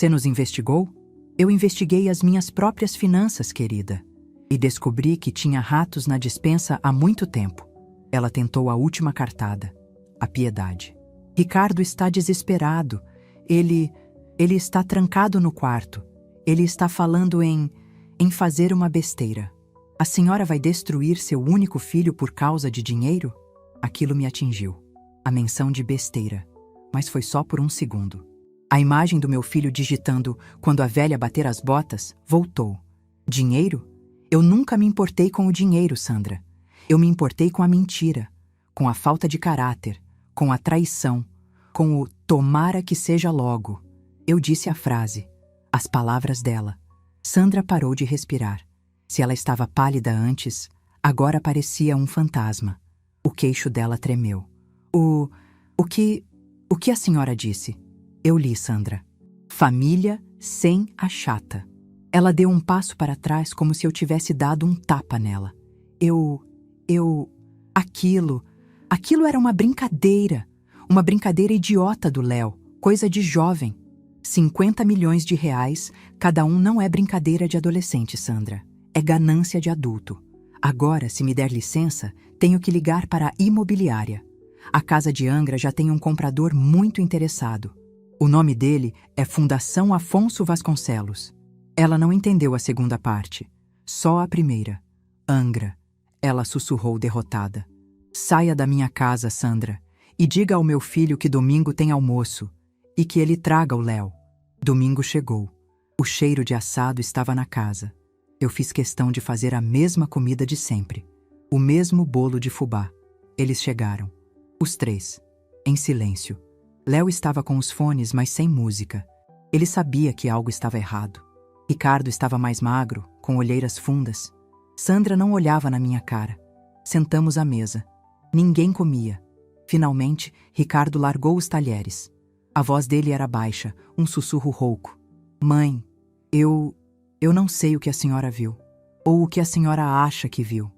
nos investigou? Eu investiguei as minhas próprias finanças, querida, e descobri que tinha ratos na despensa há muito tempo. Ela tentou a última cartada, a piedade. Ricardo está desesperado. Ele está trancado no quarto. Ele está falando em fazer uma besteira. A senhora vai destruir seu único filho por causa de dinheiro? Aquilo me atingiu. A menção de besteira. Mas foi só por um segundo. A imagem do meu filho digitando "quando a velha bater as botas" voltou. Dinheiro? Eu nunca me importei com o dinheiro, Sandra. Eu me importei com a mentira, com a falta de caráter, com a traição, com o "tomara que seja logo". Eu disse a frase, as palavras dela. Sandra parou de respirar. Se ela estava pálida antes, agora parecia um fantasma. O queixo dela tremeu. O que a senhora disse? Eu li, Sandra. Família sem a chata. Ela deu um passo para trás como se eu tivesse dado um tapa nela. Aquilo era uma brincadeira idiota do Léo, coisa de jovem. 50 milhões de reais, cada um não é brincadeira de adolescente, Sandra. É ganância de adulto. Agora, se me der licença, tenho que ligar para a imobiliária. A casa de Angra já tem um comprador muito interessado. O nome dele é Fundação Afonso Vasconcelos. Ela não entendeu a segunda parte. Só a primeira. Angra. Ela sussurrou derrotada. Saia da minha casa, Sandra, e diga ao meu filho que domingo tem almoço e que ele traga o Léo. Domingo chegou. O cheiro de assado estava na casa. Eu fiz questão de fazer a mesma comida de sempre. O mesmo bolo de fubá. Eles chegaram. Os três. Em silêncio. Léo estava com os fones, mas sem música. Ele sabia que algo estava errado. Ricardo estava mais magro, com olheiras fundas. Sandra não olhava na minha cara. Sentamos à mesa. Ninguém comia. Finalmente, Ricardo largou os talheres. A voz dele era baixa, um sussurro rouco. Mãe, eu não sei o que a senhora viu, ou o que a senhora acha que viu,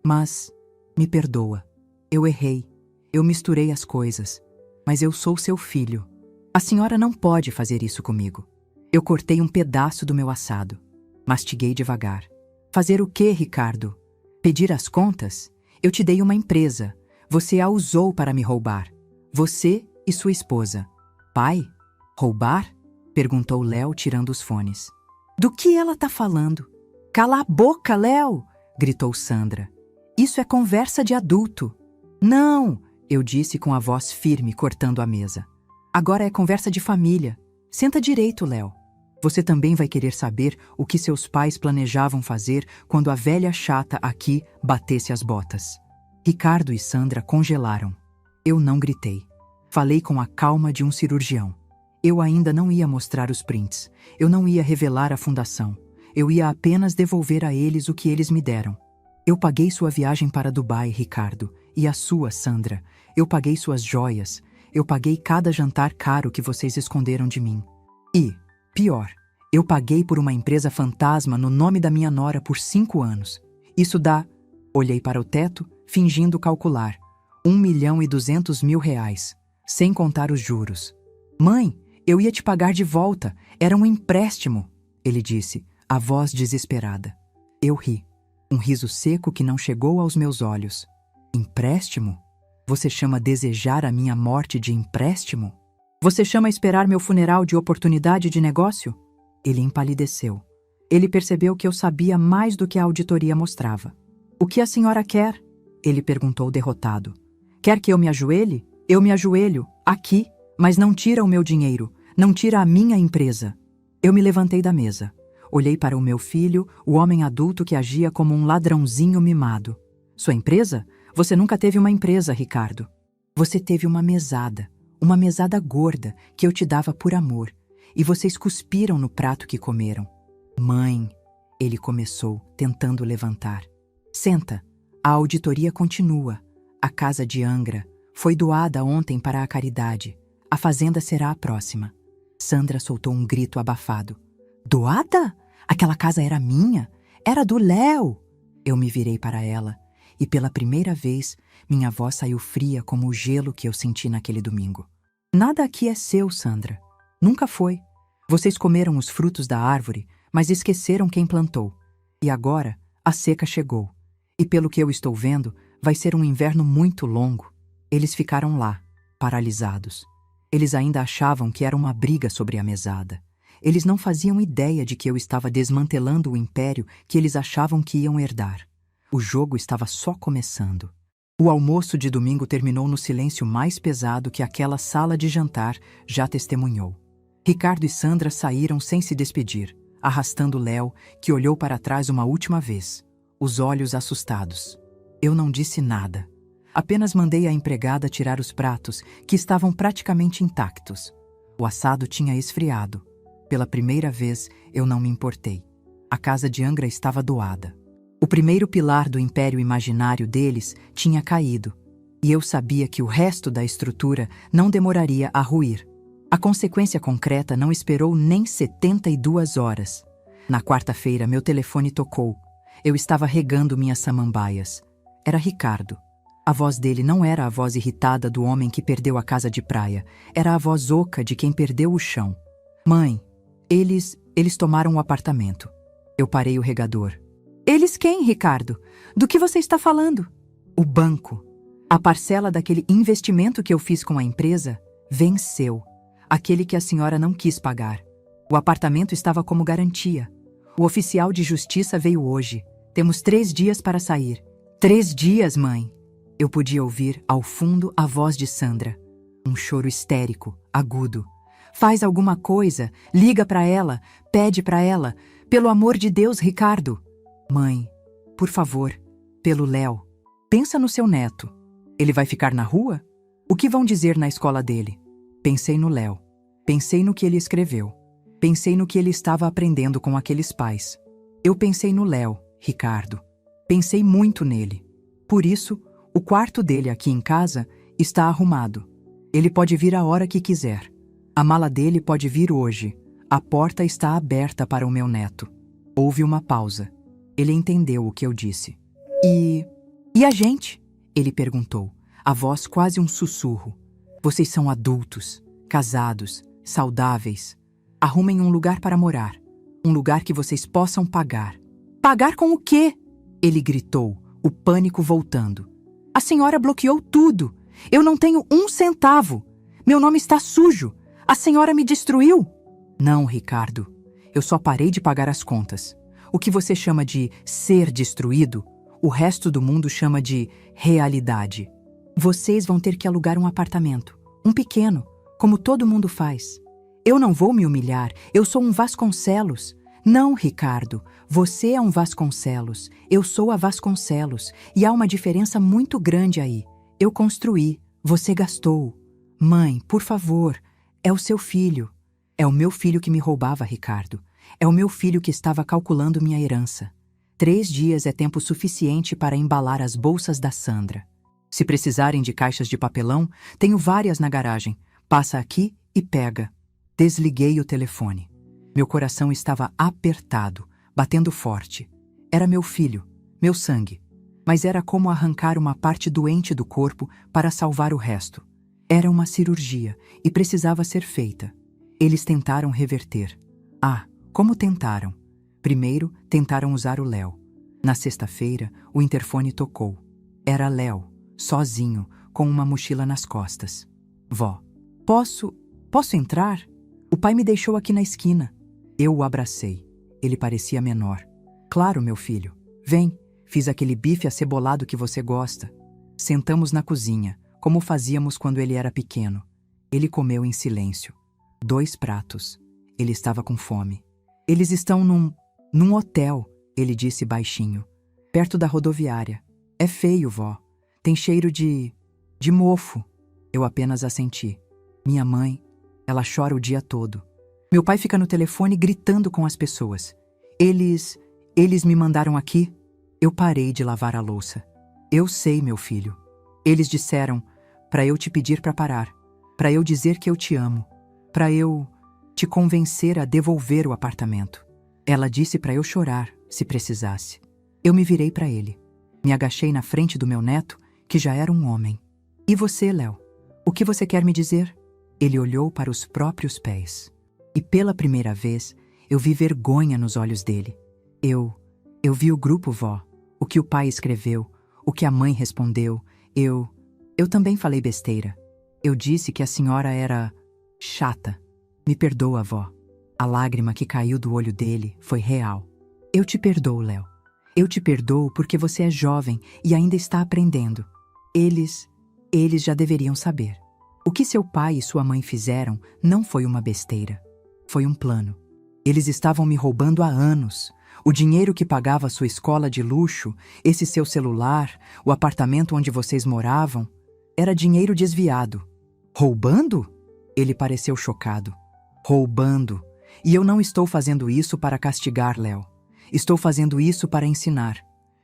mas me perdoa. Eu errei. Eu misturei as coisas. Mas eu sou seu filho. A senhora não pode fazer isso comigo. Eu cortei um pedaço do meu assado. Mastiguei devagar. Fazer o quê, Ricardo? Pedir as contas? Eu te dei uma empresa. Você a usou para me roubar. Você e sua esposa. Pai? Roubar? Perguntou Léo, tirando os fones. Do que ela tá falando? Cala a boca, Léo! Gritou Sandra. Isso é conversa de adulto. Não! Eu disse com a voz firme, cortando a mesa. Agora é conversa de família. Senta direito, Léo. Você também vai querer saber o que seus pais planejavam fazer quando a velha chata aqui batesse as botas. Ricardo e Sandra congelaram. Eu não gritei. Falei com a calma de um cirurgião. Eu ainda não ia mostrar os prints. Eu não ia revelar a fundação. Eu ia apenas devolver a eles o que eles me deram. Eu paguei sua viagem para Dubai, Ricardo, e a sua, Sandra. Eu paguei suas joias. Eu paguei cada jantar caro que vocês esconderam de mim. E, pior, eu paguei por uma empresa fantasma no nome da minha nora por 5 anos. Isso dá... Olhei para o teto, fingindo calcular. 1.200.000 reais, sem contar os juros. Mãe, eu ia te pagar de volta. Era um empréstimo, ele disse, a voz desesperada. Eu ri. Um riso seco que não chegou aos meus olhos. Empréstimo? Você chama desejar a minha morte de empréstimo? Você chama esperar meu funeral de oportunidade de negócio? Ele empalideceu. Ele percebeu que eu sabia mais do que a auditoria mostrava. O que a senhora quer? Ele perguntou derrotado. Quer que eu me ajoelhe? Eu me ajoelho, aqui, mas não tira o meu dinheiro, não tira a minha empresa. Eu me levantei da mesa. Olhei para o meu filho, o homem adulto que agia como um ladrãozinho mimado. Sua empresa? Você nunca teve uma empresa, Ricardo. Você teve uma mesada gorda que eu te dava por amor, e vocês cuspiram no prato que comeram. Mãe, ele começou, tentando levantar. Senta, a auditoria continua. A casa de Angra foi doada ontem para a caridade. A fazenda será a próxima. Sandra soltou um grito abafado. Doada? Aquela casa era minha? Era do Léo! Eu me virei para ela, e pela primeira vez, minha voz saiu fria como o gelo que eu senti naquele domingo. Nada aqui é seu, Sandra. Nunca foi. Vocês comeram os frutos da árvore, mas esqueceram quem plantou. E agora, a seca chegou. E pelo que eu estou vendo, vai ser um inverno muito longo. Eles ficaram lá, paralisados. Eles ainda achavam que era uma briga sobre a mesada. Eles não faziam ideia de que eu estava desmantelando o império que eles achavam que iam herdar. O jogo estava só começando. O almoço de domingo terminou no silêncio mais pesado que aquela sala de jantar já testemunhou. Ricardo e Sandra saíram sem se despedir, arrastando Léo, que olhou para trás uma última vez, os olhos assustados. Eu não disse nada. Apenas mandei a empregada tirar os pratos, que estavam praticamente intactos. O assado tinha esfriado. Pela primeira vez, eu não me importei. A casa de Angra estava doada. O primeiro pilar do império imaginário deles tinha caído, e eu sabia que o resto da estrutura não demoraria a ruir. A consequência concreta não esperou nem 72 horas. Na quarta-feira, meu telefone tocou. Eu estava regando minhas samambaias. Era Ricardo. A voz dele não era a voz irritada do homem que perdeu a casa de praia. Era a voz oca de quem perdeu o chão. Mãe, eles tomaram o apartamento. Eu parei o regador. Eles quem, Ricardo? Do que você está falando? O banco. A parcela daquele investimento que eu fiz com a empresa venceu. Aquele que a senhora não quis pagar. O apartamento estava como garantia. O oficial de justiça veio hoje. Temos 3 dias para sair. 3 dias, mãe. Eu podia ouvir, ao fundo, a voz de Sandra. Um choro histérico, agudo. Faz alguma coisa, liga para ela, pede para ela. Pelo amor de Deus, Ricardo. Mãe, por favor, pelo Léo. Pensa no seu neto. Ele vai ficar na rua? O que vão dizer na escola dele? Pensei no Léo. Pensei no que ele escreveu. Pensei no que ele estava aprendendo com aqueles pais. Eu pensei no Léo, Ricardo. Pensei muito nele. Por isso, o quarto dele aqui em casa está arrumado. Ele pode vir a hora que quiser. A mala dele pode vir hoje. A porta está aberta para o meu neto. Houve uma pausa. Ele entendeu o que eu disse. E a gente? Ele perguntou, a voz quase um sussurro. Vocês são adultos, casados, saudáveis. Arrumem um lugar para morar. Um lugar que vocês possam pagar. Pagar com o quê? Ele gritou, o pânico voltando. A senhora bloqueou tudo. Eu não tenho 1 centavo. Meu nome está sujo. A senhora me destruiu? Não, Ricardo. Eu só parei de pagar as contas. O que você chama de ser destruído, o resto do mundo chama de realidade. Vocês vão ter que alugar um apartamento. Um pequeno, como todo mundo faz. Eu não vou me humilhar. Eu sou um Vasconcelos. Não, Ricardo. Você é um Vasconcelos. Eu sou a Vasconcelos. E há uma diferença muito grande aí. Eu construí. Você gastou. Mãe, por favor. É o seu filho. É o meu filho que me roubava, Ricardo. É o meu filho que estava calculando minha herança. 3 dias é tempo suficiente para embalar as bolsas da Sandra. Se precisarem de caixas de papelão, tenho várias na garagem. Passa aqui e pega. Desliguei o telefone. Meu coração estava apertado, batendo forte. Era meu filho, meu sangue. Mas era como arrancar uma parte doente do corpo para salvar o resto. Era uma cirurgia e precisava ser feita. Eles tentaram reverter. Como tentaram? Primeiro, tentaram usar o Léo. Na sexta-feira, o interfone tocou. Era Léo, sozinho, com uma mochila nas costas. Vó, posso entrar? O pai me deixou aqui na esquina. Eu o abracei. Ele parecia menor. Claro, meu filho. Vem, fiz aquele bife acebolado que você gosta. Sentamos na cozinha, como fazíamos quando ele era pequeno. Ele comeu em silêncio. 2 pratos. Ele estava com fome. Eles estão num hotel, ele disse baixinho. Perto da rodoviária. É feio, vó. Tem cheiro de mofo. Eu apenas assenti. Minha mãe, ela chora o dia todo. Meu pai fica no telefone gritando com as pessoas. Eles me mandaram aqui. Eu parei de lavar a louça. Eu sei, meu filho. Eles disseram para eu te pedir para parar. Para eu dizer que eu te amo. Para eu te convencer a devolver o apartamento. Ela disse para eu chorar, se precisasse. Eu me virei para ele. Me agachei na frente do meu neto, que já era um homem. E você, Léo? O que você quer me dizer? Ele olhou para os próprios pés. E pela primeira vez, eu vi vergonha nos olhos dele. Eu vi o grupo, vó. O que o pai escreveu, o que a mãe respondeu. Eu também falei besteira. Eu disse que a senhora era chata. Me perdoa, vó. A lágrima que caiu do olho dele foi real. Eu te perdoo, Léo. Eu te perdoo porque você é jovem e ainda está aprendendo. Eles já deveriam saber. O que seu pai e sua mãe fizeram não foi uma besteira. Foi um plano. Eles estavam me roubando há anos. O dinheiro que pagava a sua escola de luxo, esse seu celular, o apartamento onde vocês moravam, era dinheiro desviado. Roubando? Ele pareceu chocado. Roubando. E eu não estou fazendo isso para castigar, Léo. Estou fazendo isso para ensinar,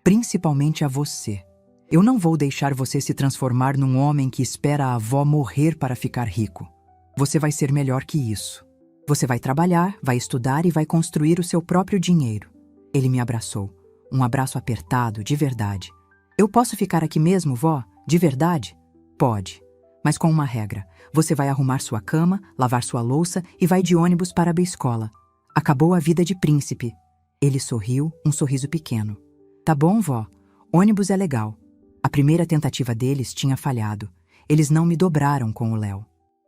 principalmente a você. Eu não vou deixar você se transformar num homem que espera a avó morrer para ficar rico. Você vai ser melhor que isso. Você vai trabalhar, vai estudar e vai construir o seu próprio dinheiro. Ele me abraçou. Um abraço apertado, de verdade. Eu posso ficar aqui mesmo, vó? De verdade? Pode. Mas com uma regra. Você vai arrumar sua cama, lavar sua louça e vai de ônibus para a escola. Acabou a vida de príncipe. Ele sorriu, um sorriso pequeno. Tá bom, vó. Ônibus é legal. A primeira tentativa deles tinha falhado. Eles não me dobraram com o Léo.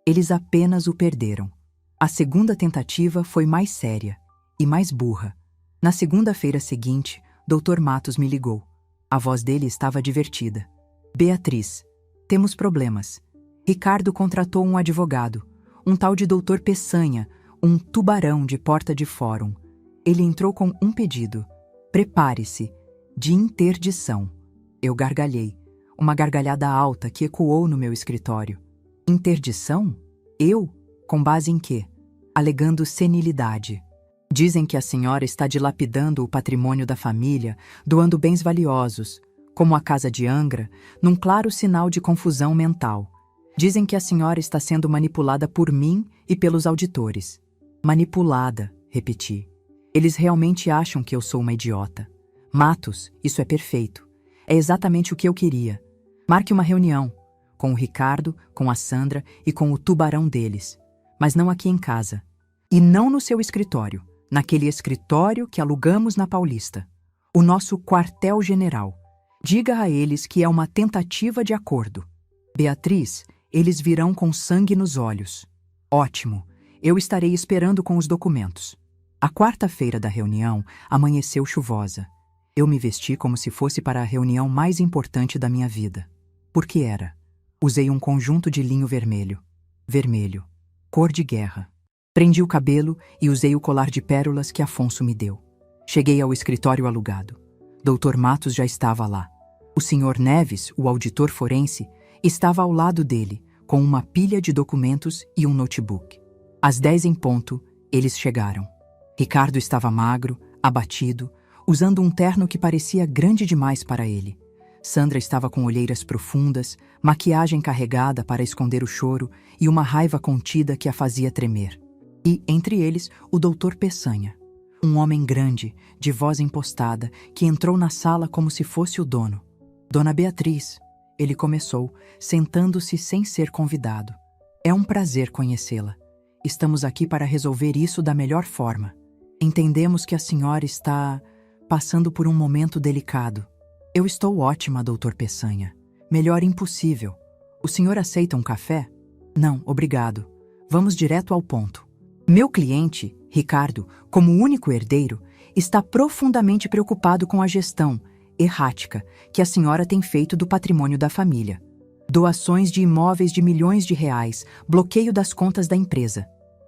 Eles apenas o perderam. A segunda tentativa foi mais séria e mais burra. Na segunda-feira seguinte, Dr. Matos me ligou. A voz dele estava divertida. Beatriz, temos problemas. Ricardo contratou um advogado, um tal de Dr. Peçanha, um tubarão de porta de fórum. Ele entrou com um pedido. Prepare-se, de interdição. Eu gargalhei, uma gargalhada alta que ecoou no meu escritório. Interdição? Eu? Com base em quê? Alegando senilidade. Dizem que a senhora está dilapidando o patrimônio da família, doando bens valiosos, como a casa de Angra, num claro sinal de confusão mental. Dizem que a senhora está sendo manipulada por mim e pelos auditores. Manipulada, repeti. Eles realmente acham que eu sou uma idiota. Matos, isso é perfeito. É exatamente o que eu queria. Marque uma reunião, com o Ricardo, com a Sandra e com o tubarão deles. Mas não aqui em casa. E não no seu escritório, naquele escritório que alugamos na Paulista. O nosso quartel-general. Diga a eles que é uma tentativa de acordo. Beatriz, eles virão com sangue nos olhos. Ótimo, eu estarei esperando com os documentos. A quarta-feira da reunião amanheceu chuvosa. Eu me vesti como se fosse para a reunião mais importante da minha vida. Por que era? Usei um conjunto de linho vermelho. Vermelho. Cor de guerra. Prendi o cabelo e usei o colar de pérolas que Afonso me deu. Cheguei ao escritório alugado. Dr. Matos já estava lá. O Sr. Neves, o auditor forense, estava ao lado dele, com uma pilha de documentos e um notebook. Às 10 em ponto, eles chegaram. Ricardo estava magro, abatido, usando um terno que parecia grande demais para ele. Sandra estava com olheiras profundas, maquiagem carregada para esconder o choro e uma raiva contida que a fazia tremer. E, entre eles, o Dr. Peçanha, um homem grande, de voz impostada, que entrou na sala como se fosse o dono. Dona Beatriz, ele começou, sentando-se sem ser convidado. É um prazer conhecê-la. Estamos aqui para resolver isso da melhor forma. Entendemos que a senhora está passando por um momento delicado. Eu estou ótima, Dr. Peçanha. Melhor impossível. O senhor aceita um café? Não, obrigado. Vamos direto ao ponto. Meu cliente, Ricardo, como único herdeiro, está profundamente preocupado com a gestão errática que a senhora tem feito do patrimônio da família. Doações de imóveis de milhões de reais, bloqueio das contas da empresa.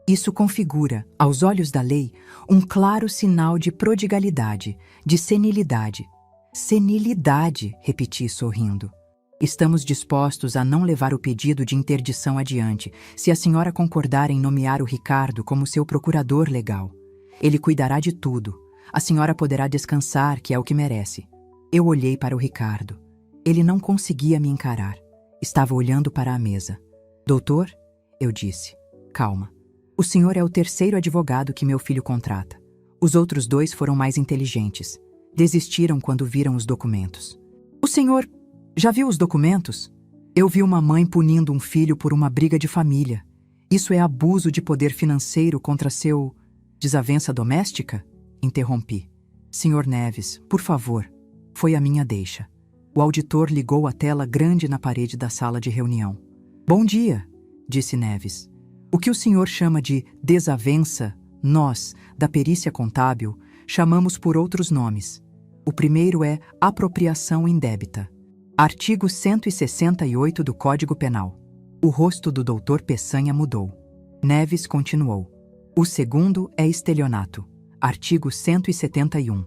Isso configura, aos olhos da lei, um claro sinal de prodigalidade, de senilidade. Senilidade, repeti sorrindo. Estamos dispostos a não levar o pedido de interdição adiante, se a senhora concordar em nomear o Ricardo como seu procurador legal. Ele cuidará de tudo. A senhora poderá descansar, que é o que merece. Eu olhei para o Ricardo. Ele não conseguia me encarar. Estava olhando para a mesa. Doutor, eu disse, calma. O senhor é o terceiro advogado que meu filho contrata. Os outros dois foram mais inteligentes. Desistiram quando viram os documentos. O senhor já viu os documentos? Eu vi uma mãe punindo um filho por uma briga de família. Isso é abuso de poder financeiro contra seu... desavença doméstica? Interrompi. Senhor Neves, por favor. Foi a minha deixa. O auditor ligou a tela grande na parede da sala de reunião. Bom dia, disse Neves. O que o senhor chama de desavença, nós, da perícia contábil, chamamos por outros nomes. O primeiro é apropriação indébita. Artigo 168 do Código Penal. O rosto do Dr. Peçanha mudou. Neves continuou. O segundo é estelionato. Artigo 171.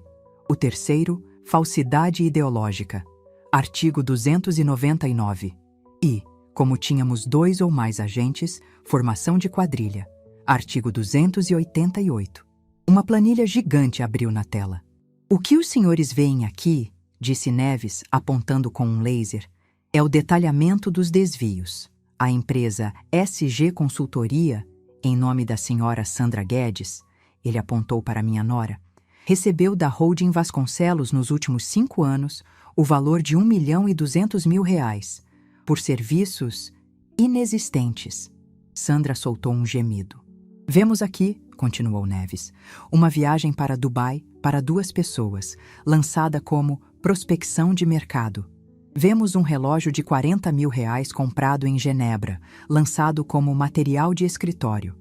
O terceiro, falsidade ideológica. Artigo 299. E, como tínhamos 2 ou mais agentes, formação de quadrilha. Artigo 288. Uma planilha gigante abriu na tela. O que os senhores veem aqui, disse Neves, apontando com um laser, é o detalhamento dos desvios. A empresa SG Consultoria, em nome da senhora Sandra Guedes, ele apontou para minha nora, recebeu da Holding Vasconcelos nos últimos 5 anos o valor de R$1.200.000 por serviços inexistentes. Sandra soltou um gemido. Vemos aqui, continuou Neves, uma viagem para Dubai para 2 pessoas, lançada como prospecção de mercado. Vemos um relógio de R$40.000 comprado em Genebra, lançado como material de escritório.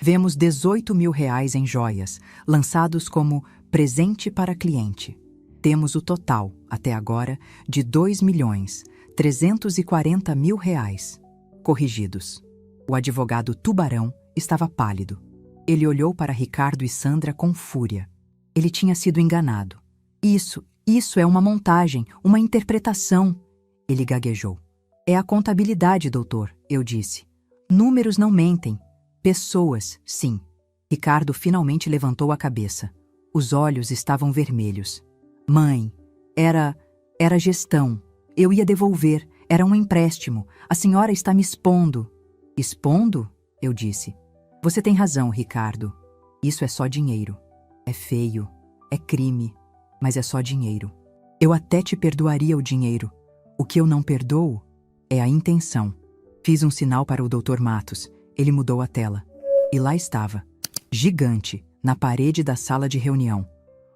Vemos R$18.000 em joias, lançados como presente para cliente. Temos o total, até agora, de R$2.340.000 corrigidos. O advogado Tubarão estava pálido. Ele olhou para Ricardo e Sandra com fúria. Ele tinha sido enganado. Isso é uma montagem, uma interpretação. Ele gaguejou. É a contabilidade, doutor, eu disse. Números não mentem. Pessoas, sim. Ricardo finalmente levantou a cabeça. Os olhos estavam vermelhos. Mãe, era Era gestão. Eu ia devolver. Era um empréstimo. A senhora está me expondo. Expondo? Eu disse. Você tem razão, Ricardo. Isso é só dinheiro. É feio. É crime. Mas é só dinheiro. Eu até te perdoaria o dinheiro. O que eu não perdoo é a intenção. Fiz um sinal para o Dr. Matos. Ele mudou a tela. E lá estava, gigante, na parede da sala de reunião,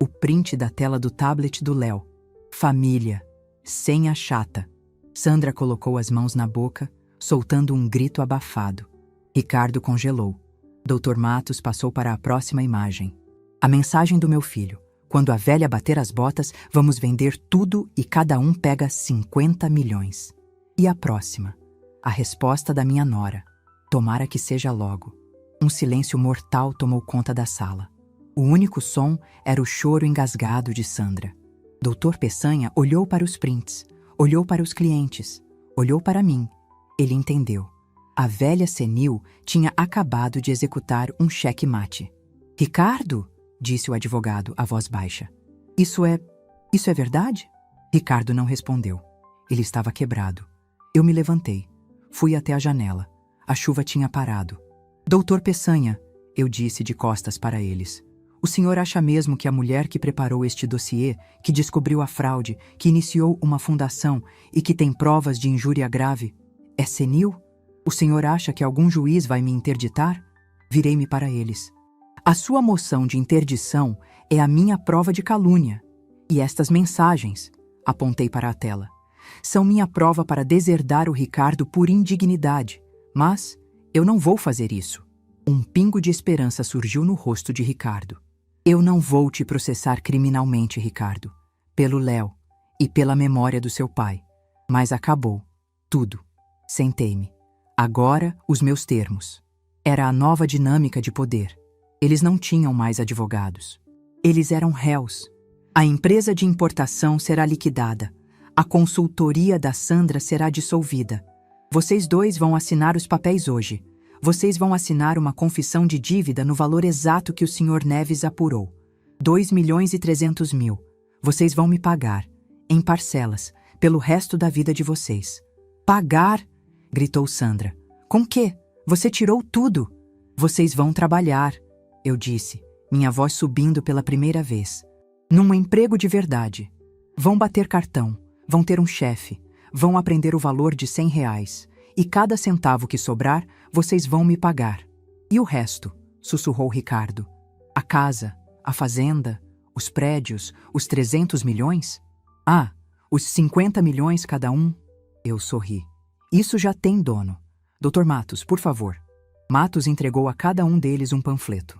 o print da tela do tablet do Léo. Família. Senha chata. Sandra colocou as mãos na boca, soltando um grito abafado. Ricardo congelou. Dr. Matos passou para a próxima imagem. A mensagem do meu filho. Quando a velha bater as botas, vamos vender tudo e cada um pega 50 milhões. E a próxima? A resposta da minha nora. Tomara que seja logo. Um silêncio mortal tomou conta da sala. O único som era o choro engasgado de Sandra. Dr. Peçanha olhou para os prints, olhou para os clientes, olhou para mim. Ele entendeu. A velha senil tinha acabado de executar um cheque-mate. Ricardo? Disse o advogado, a voz baixa. Isso é verdade? Ricardo não respondeu. Ele estava quebrado. Eu me levantei. Fui até a janela. A chuva tinha parado. Doutor Peçanha, eu disse de costas para eles. O senhor acha mesmo que a mulher que preparou este dossiê, que descobriu a fraude, que iniciou uma fundação e que tem provas de injúria grave, é senil? O senhor acha que algum juiz vai me interditar? Virei-me para eles. A sua moção de interdição é a minha prova de calúnia. E estas mensagens, apontei para a tela, são minha prova para deserdar o Ricardo por indignidade. Mas eu não vou fazer isso. Um pingo de esperança surgiu no rosto de Ricardo. Eu não vou te processar criminalmente, Ricardo, pelo Léo e pela memória do seu pai. Mas acabou. Tudo. Sentei-me. Agora, os meus termos. Era a nova dinâmica de poder. Eles não tinham mais advogados. Eles eram réus. A empresa de importação será liquidada. A consultoria da Sandra será dissolvida. Vocês dois vão assinar os papéis hoje. Vocês vão assinar uma confissão de dívida no valor exato que o Sr. Neves apurou. 2.300.000. Vocês vão me pagar, em parcelas, pelo resto da vida de vocês. Pagar? Gritou Sandra. Com quê? Você tirou tudo. Vocês vão trabalhar, eu disse, minha voz subindo pela primeira vez. Num emprego de verdade. Vão bater cartão, vão ter um chefe, vão aprender o valor de R$100, e cada centavo que sobrar, vocês vão me pagar. E o resto? Sussurrou Ricardo. A casa, a fazenda, os prédios, os 300 milhões? Ah, os 50 milhões cada um? Eu sorri. Isso já tem dono. Dr. Matos, por favor. Matos entregou a cada um deles um panfleto.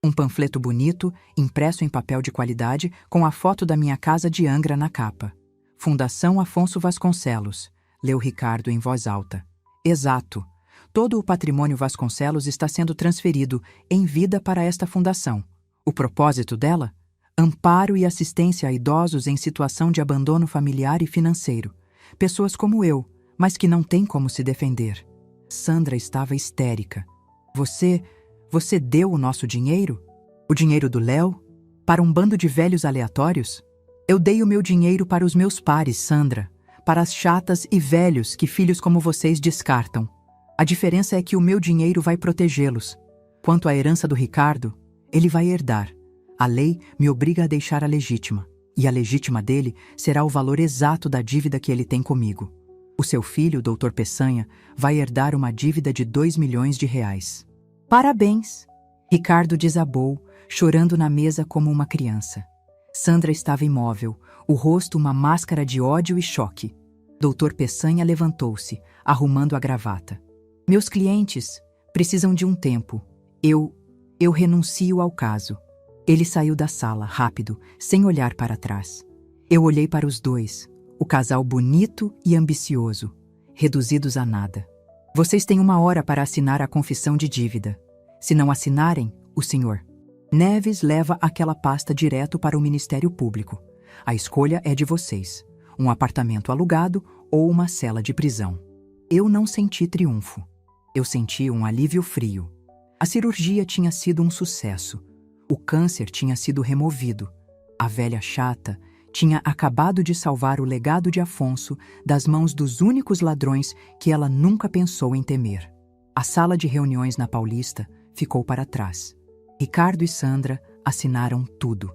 Um panfleto bonito, impresso em papel de qualidade, com a foto da minha casa de Angra na capa. Fundação Afonso Vasconcelos, leu Ricardo em voz alta. Exato. Todo o patrimônio Vasconcelos está sendo transferido em vida para esta fundação. O propósito dela? Amparo e assistência a idosos em situação de abandono familiar e financeiro. Pessoas como eu, mas que não têm como se defender. Sandra estava histérica. Você deu o nosso dinheiro? O dinheiro do Léo? Para um bando de velhos aleatórios? Eu dei o meu dinheiro para os meus pares, Sandra. Para as chatas e velhos que filhos como vocês descartam. A diferença é que o meu dinheiro vai protegê-los. Quanto à herança do Ricardo, ele vai herdar. A lei me obriga a deixar a legítima. E a legítima dele será o valor exato da dívida que ele tem comigo. O seu filho, o Dr. Peçanha, vai herdar uma dívida de R$2 milhões. Parabéns! Ricardo desabou, chorando na mesa como uma criança. Sandra estava imóvel, o rosto uma máscara de ódio e choque. Dr. Peçanha levantou-se, arrumando a gravata. Meus clientes precisam de um tempo. Eu renuncio ao caso. Ele saiu da sala, rápido, sem olhar para trás. Eu olhei para os dois, o casal bonito e ambicioso, reduzidos a nada. Vocês têm 1 hora para assinar a confissão de dívida. Se não assinarem, o Sr. Neves leva aquela pasta direto para o Ministério Público. A escolha é de vocês. Um apartamento alugado ou uma cela de prisão. Eu não senti triunfo. Eu senti um alívio frio. A cirurgia tinha sido um sucesso. O câncer tinha sido removido. A velha chata tinha acabado de salvar o legado de Afonso das mãos dos únicos ladrões que ela nunca pensou em temer. A sala de reuniões na Paulista ficou para trás. Ricardo e Sandra assinaram tudo.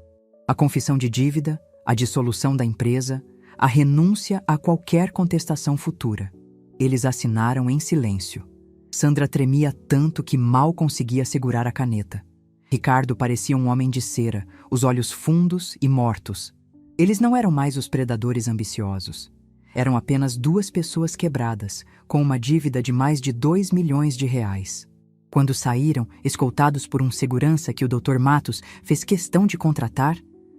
A confissão de dívida, a dissolução da empresa, a renúncia a qualquer contestação futura. Eles assinaram em silêncio. Sandra tremia tanto que mal conseguia segurar a caneta. Ricardo parecia um homem de cera, os olhos fundos e mortos. Eles não eram mais os predadores ambiciosos. Eram apenas duas pessoas quebradas, com uma dívida de mais de 2 milhões de reais. Quando saíram, escoltados por um segurança que o Dr. Matos fez questão de contratar,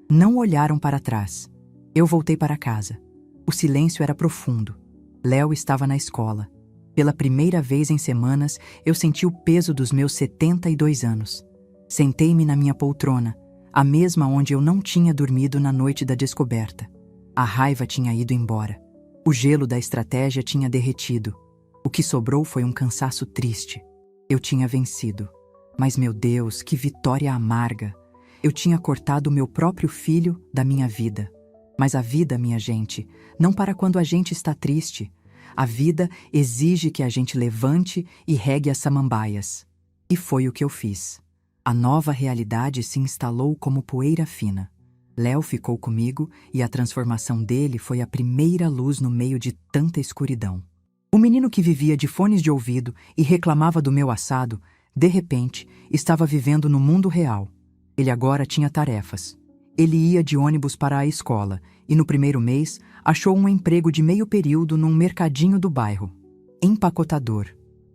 não olharam para trás. Eu voltei para casa. O silêncio era profundo. Léo estava na escola. Pela primeira vez em semanas, eu senti o peso dos meus 72 anos. Sentei-me na minha poltrona, a mesma onde eu não tinha dormido na noite da descoberta. A raiva tinha ido embora. O gelo da estratégia tinha derretido. O que sobrou foi um cansaço triste. Eu tinha vencido. Mas, meu Deus, que vitória amarga! Eu tinha cortado o meu próprio filho da minha vida. Mas a vida, minha gente, não para quando a gente está triste. A vida exige que a gente levante e regue as samambaias. E foi o que eu fiz. A nova realidade se instalou como poeira fina. Léo ficou comigo e a transformação dele foi a primeira luz no meio de tanta escuridão. O menino que vivia de fones de ouvido e reclamava do meu assado, de repente, estava vivendo no mundo real. Ele agora tinha tarefas. Ele ia de ônibus para a escola e, no primeiro mês, achou um emprego de meio período num mercadinho do bairro. Empacotador.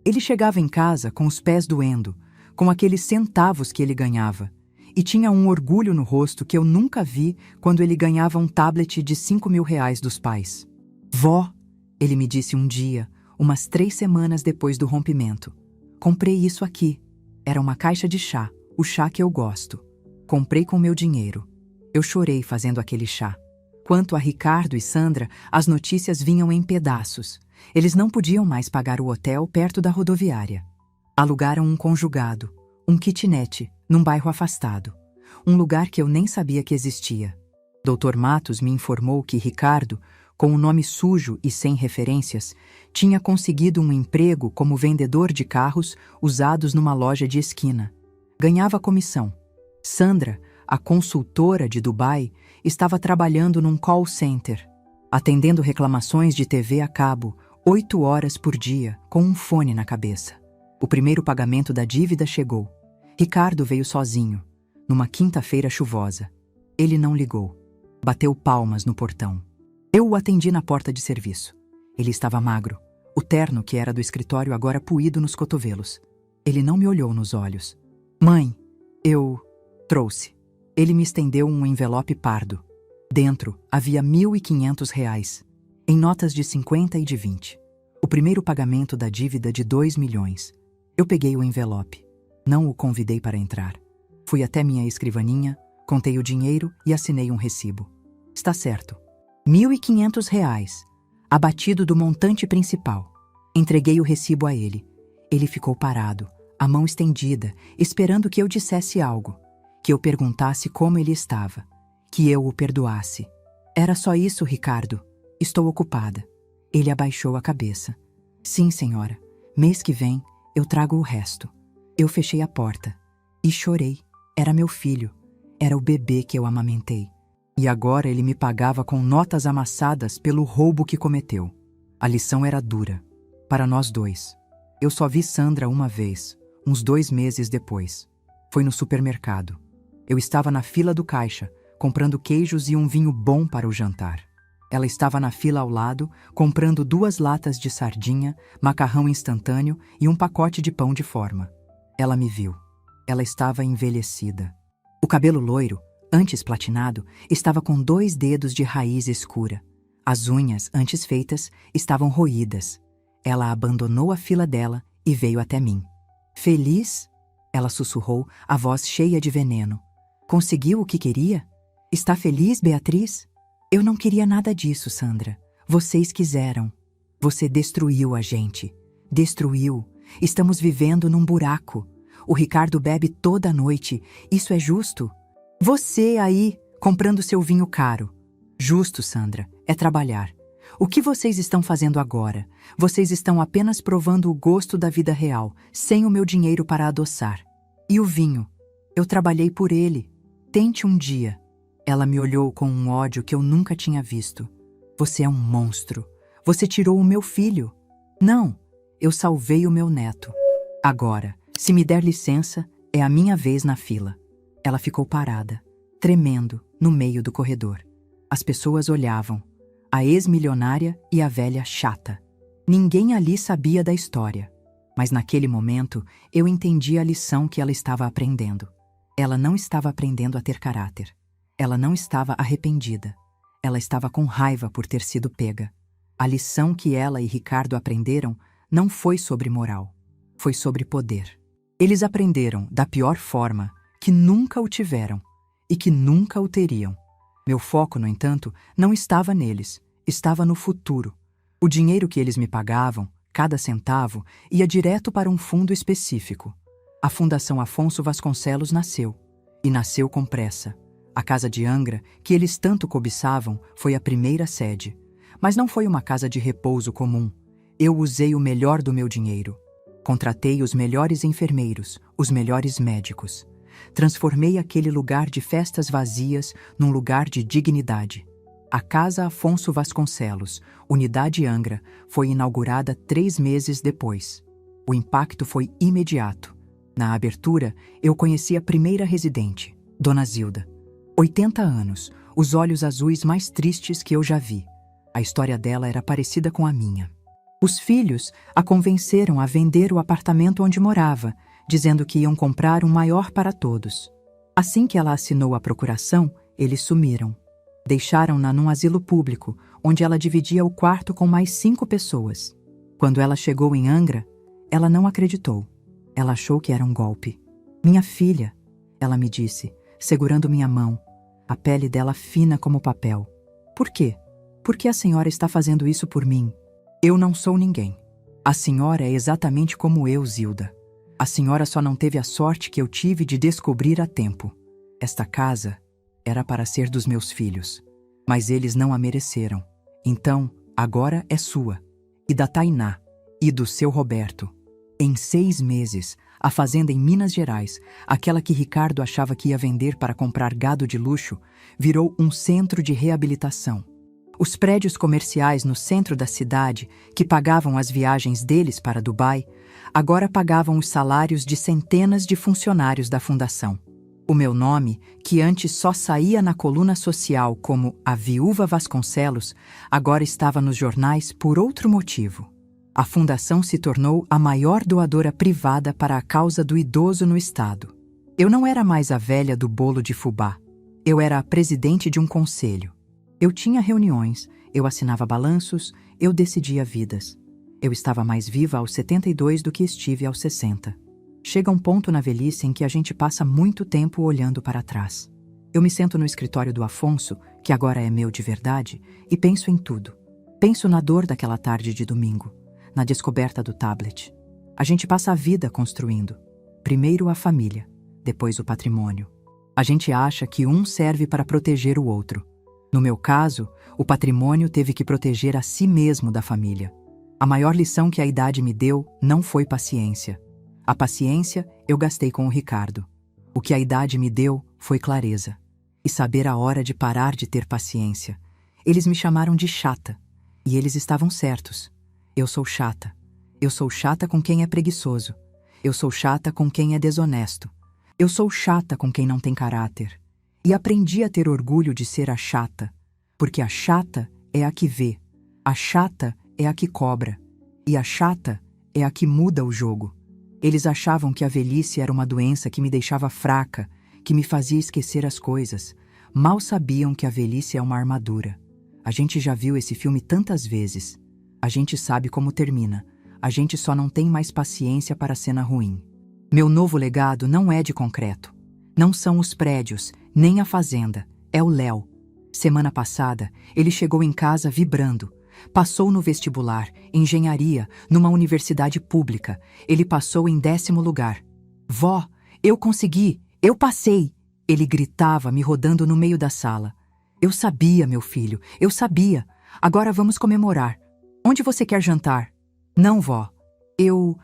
Ele chegava em casa com os pés doendo, com aqueles centavos que ele ganhava, e tinha um orgulho no rosto que eu nunca vi quando ele ganhava um tablet de 5 mil reais dos pais. Vó, ele me disse um dia, umas 3 semanas depois do rompimento. Comprei isso aqui. Era uma caixa de chá, o chá que eu gosto. Comprei com meu dinheiro. Eu chorei fazendo aquele chá. Quanto a Ricardo e Sandra, as notícias vinham em pedaços. Eles não podiam mais pagar o hotel perto da rodoviária. Alugaram um conjugado, um kitnet, num bairro afastado. Um lugar que eu nem sabia que existia. Dr. Matos me informou que Ricardo, com um nome sujo e sem referências, tinha conseguido um emprego como vendedor de carros usados numa loja de esquina. Ganhava comissão. Sandra, a consultora de Dubai, estava trabalhando num call center, atendendo reclamações de TV a cabo, 8 horas por dia, com um fone na cabeça. O primeiro pagamento da dívida chegou. Ricardo veio sozinho, numa quinta-feira chuvosa. Ele não ligou. Bateu palmas no portão. Eu o atendi na porta de serviço. Ele estava magro, o terno que era do escritório agora puído nos cotovelos. Ele não me olhou nos olhos. Mãe, eu... trouxe. Ele me estendeu um envelope pardo. Dentro havia R$ 1.500, em notas de 50 e de 20. O primeiro pagamento da dívida de 2 milhões. Eu peguei o envelope. Não o convidei para entrar. Fui até minha escrivaninha, contei o dinheiro e assinei um recibo. Está certo. R$ 1.500, abatido do montante principal. Entreguei o recibo a ele. Ele ficou parado, a mão estendida, esperando que eu dissesse algo, que eu perguntasse como ele estava, que eu o perdoasse. Era só isso, Ricardo. Estou ocupada. Ele abaixou a cabeça. Sim, senhora. Mês que vem, eu trago o resto. Eu fechei a porta. E chorei. Era meu filho. Era o bebê que eu amamentei. E agora ele me pagava com notas amassadas pelo roubo que cometeu. A lição era dura. Para nós dois. Eu só vi Sandra uma vez, uns 2 meses depois. Foi no supermercado. Eu estava na fila do caixa, comprando queijos e um vinho bom para o jantar. Ela estava na fila ao lado, comprando 2 latas de sardinha, macarrão instantâneo e um pacote de pão de forma. Ela me viu. Ela estava envelhecida. O cabelo loiro, antes platinado, estava com 2 dedos de raiz escura. As unhas, antes feitas, estavam roídas. Ela abandonou a fila dela e veio até mim. Feliz? Ela sussurrou, a voz cheia de veneno. Conseguiu o que queria? Está feliz, Beatriz? Eu não queria nada disso, Sandra. Vocês quiseram. Você destruiu a gente. Destruiu. Estamos vivendo num buraco. O Ricardo bebe toda noite. Isso é justo? Você aí, comprando seu vinho caro. Justo, Sandra, é trabalhar. O que vocês estão fazendo agora? Vocês estão apenas provando o gosto da vida real, sem o meu dinheiro para adoçar. E o vinho? Eu trabalhei por ele. Tente um dia. Ela me olhou com um ódio que eu nunca tinha visto. Você é um monstro. Você tirou o meu filho. Não, eu salvei o meu neto. Agora, se me der licença, é a minha vez na fila. Ela ficou parada, tremendo, no meio do corredor. As pessoas olhavam. A ex-milionária e a velha chata. Ninguém ali sabia da história. Mas naquele momento, eu entendi a lição que ela estava aprendendo. Ela não estava aprendendo a ter caráter. Ela não estava arrependida. Ela estava com raiva por ter sido pega. A lição que ela e Ricardo aprenderam não foi sobre moral. Foi sobre poder. Eles aprenderam, da pior forma, que nunca o tiveram e que nunca o teriam. Meu foco, no entanto, não estava neles, estava no futuro. O dinheiro que eles me pagavam, cada centavo, ia direto para um fundo específico. A Fundação Afonso Vasconcelos nasceu, e nasceu com pressa. A Casa de Angra, que eles tanto cobiçavam, foi a primeira sede. Mas não foi uma casa de repouso comum. Eu usei o melhor do meu dinheiro. Contratei os melhores enfermeiros, os melhores médicos. Transformei aquele lugar de festas vazias num lugar de dignidade. A Casa Afonso Vasconcelos, Unidade Angra, foi inaugurada 3 meses depois. O impacto foi imediato. Na abertura, eu conheci a primeira residente, Dona Zilda. 80 anos, os olhos azuis mais tristes que eu já vi. A história dela era parecida com a minha. Os filhos a convenceram a vender o apartamento onde morava, dizendo que iam comprar um maior para todos. Assim que ela assinou a procuração, eles sumiram. Deixaram-na num asilo público, onde ela dividia o quarto com mais 5 pessoas. Quando ela chegou em Angra, ela não acreditou. Ela achou que era um golpe. Minha filha, ela me disse, segurando minha mão, a pele dela fina como papel. Por quê? Por que a senhora está fazendo isso por mim? Eu não sou ninguém. A senhora é exatamente como eu, Zilda. A senhora só não teve a sorte que eu tive de descobrir a tempo. Esta casa era para ser dos meus filhos, mas eles não a mereceram. Então, agora é sua, e da Tainá, e do seu Roberto. Em 6 meses, a fazenda em Minas Gerais, aquela que Ricardo achava que ia vender para comprar gado de luxo, virou um centro de reabilitação. Os prédios comerciais no centro da cidade, que pagavam as viagens deles para Dubai, agora pagavam os salários de centenas de funcionários da fundação. O meu nome, que antes só saía na coluna social como a Viúva Vasconcelos, agora estava nos jornais por outro motivo. A fundação se tornou a maior doadora privada para a causa do idoso no estado. Eu não era mais a velha do bolo de fubá. Eu era a presidente de um conselho. Eu tinha reuniões, eu assinava balanços, eu decidia vidas. Eu estava mais viva aos 72 do que estive aos 60. Chega um ponto na velhice em que a gente passa muito tempo olhando para trás. Eu me sento no escritório do Afonso, que agora é meu de verdade, e penso em tudo. Penso na dor daquela tarde de domingo, na descoberta do tablet. A gente passa a vida construindo. Primeiro a família, depois o patrimônio. A gente acha que um serve para proteger o outro. No meu caso, o patrimônio teve que proteger a si mesmo da família. A maior lição que a idade me deu não foi paciência. A paciência eu gastei com o Ricardo. O que a idade me deu foi clareza. E saber a hora de parar de ter paciência. Eles me chamaram de chata. E eles estavam certos. Eu sou chata. Eu sou chata com quem é preguiçoso. Eu sou chata com quem é desonesto. Eu sou chata com quem não tem caráter. E aprendi a ter orgulho de ser a chata, porque a chata é a que vê, a chata é a que cobra, e a chata é a que muda o jogo. Eles achavam que a velhice era uma doença que me deixava fraca, que me fazia esquecer as coisas. Mal sabiam que a velhice é uma armadura. A gente já viu esse filme tantas vezes. A gente sabe como termina. A gente só não tem mais paciência para a cena ruim. Meu novo legado não é de concreto. Não são os prédios, nem a fazenda. É o Léo. Semana passada, ele chegou em casa vibrando. Passou no vestibular, engenharia, numa universidade pública. Ele passou em 10º lugar. Vó, eu consegui! Eu passei! Ele gritava, me rodando no meio da sala. Eu sabia, meu filho, eu sabia. Agora vamos comemorar. Onde você quer jantar? Não, vó. Eu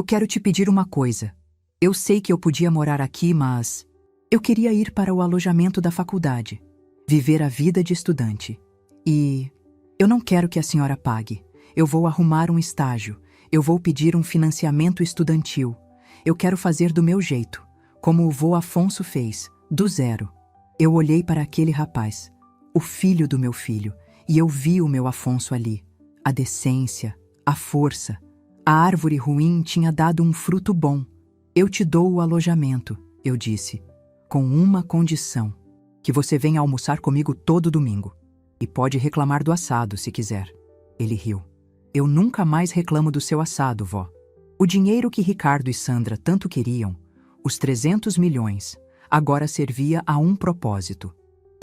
quero te pedir uma coisa. Eu sei que eu podia morar aqui, mas eu queria ir para o alojamento da faculdade, viver a vida de estudante. E eu não quero que a senhora pague. Eu vou arrumar um estágio. Eu vou pedir um financiamento estudantil. Eu quero fazer do meu jeito, como o vô Afonso fez, do zero. Eu olhei para aquele rapaz, o filho do meu filho, e eu vi o meu Afonso ali. A decência, a força. A árvore ruim tinha dado um fruto bom. Eu te dou o alojamento, eu disse, com uma condição: que você venha almoçar comigo todo domingo. E pode reclamar do assado, se quiser. Ele riu. Eu nunca mais reclamo do seu assado, vó. O dinheiro que Ricardo e Sandra tanto queriam, os 300 milhões, agora servia a um propósito.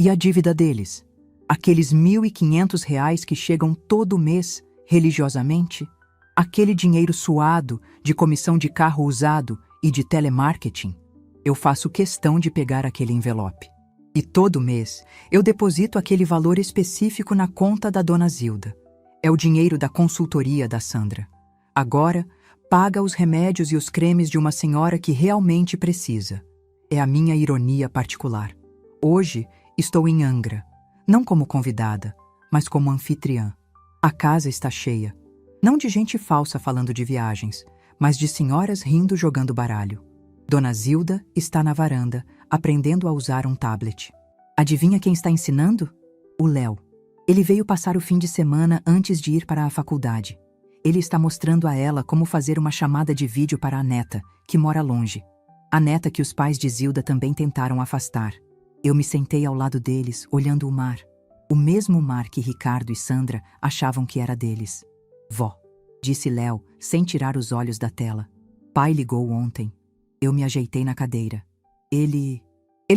E a dívida deles? Aqueles R$ 1.500 que chegam todo mês, religiosamente? Aquele dinheiro suado de comissão de carro usado e de telemarketing? Eu faço questão de pegar aquele envelope. E todo mês eu deposito aquele valor específico na conta da dona Zilda. É o dinheiro da consultoria da Sandra. Agora, paga os remédios e os cremes de uma senhora que realmente precisa. É a minha ironia particular. Hoje estou em Angra, não como convidada, mas como anfitriã. A casa está cheia. Não de gente falsa falando de viagens, mas de senhoras rindo jogando baralho. Dona Zilda está na varanda, aprendendo a usar um tablet. Adivinha quem está ensinando? O Léo. Ele veio passar o fim de semana antes de ir para a faculdade. Ele está mostrando a ela como fazer uma chamada de vídeo para a neta, que mora longe. A neta que os pais de Zilda também tentaram afastar. Eu me sentei ao lado deles, olhando o mar. O mesmo mar que Ricardo e Sandra achavam que era deles. Vó, disse Léo, sem tirar os olhos da tela. Pai ligou ontem. Eu me ajeitei na cadeira. Ele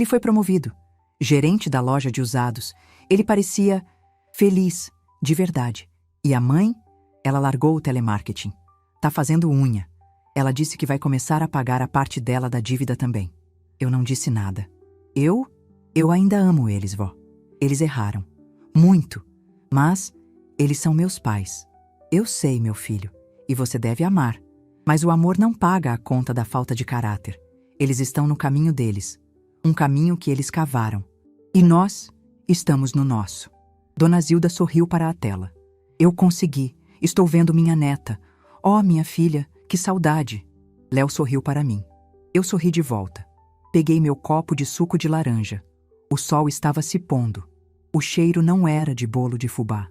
foi promovido. Gerente da loja de usados. Ele parecia feliz, de verdade. E a mãe? Ela largou o telemarketing. Tá fazendo unha. Ela disse que vai começar a pagar a parte dela da dívida também. Eu não disse nada. Eu ainda amo eles, vó. Eles erraram. Muito. Mas eles são meus pais. Eu sei, meu filho. E você deve amar. Mas o amor não paga a conta da falta de caráter. Eles estão no caminho deles. Um caminho que eles cavaram. E nós estamos no nosso. Dona Zilda sorriu para a tela. Eu consegui. Estou vendo minha neta. Oh, minha filha, que saudade. Léo sorriu para mim. Eu sorri de volta. Peguei meu copo de suco de laranja. O sol estava se pondo. O cheiro não era de bolo de fubá.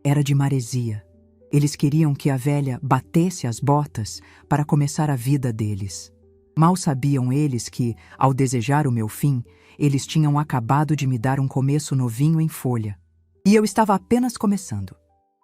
Era de maresia. Eles queriam que a velha batesse as botas para começar a vida deles. Mal sabiam eles que, ao desejar o meu fim, eles tinham acabado de me dar um começo novinho em folha. E eu estava apenas começando.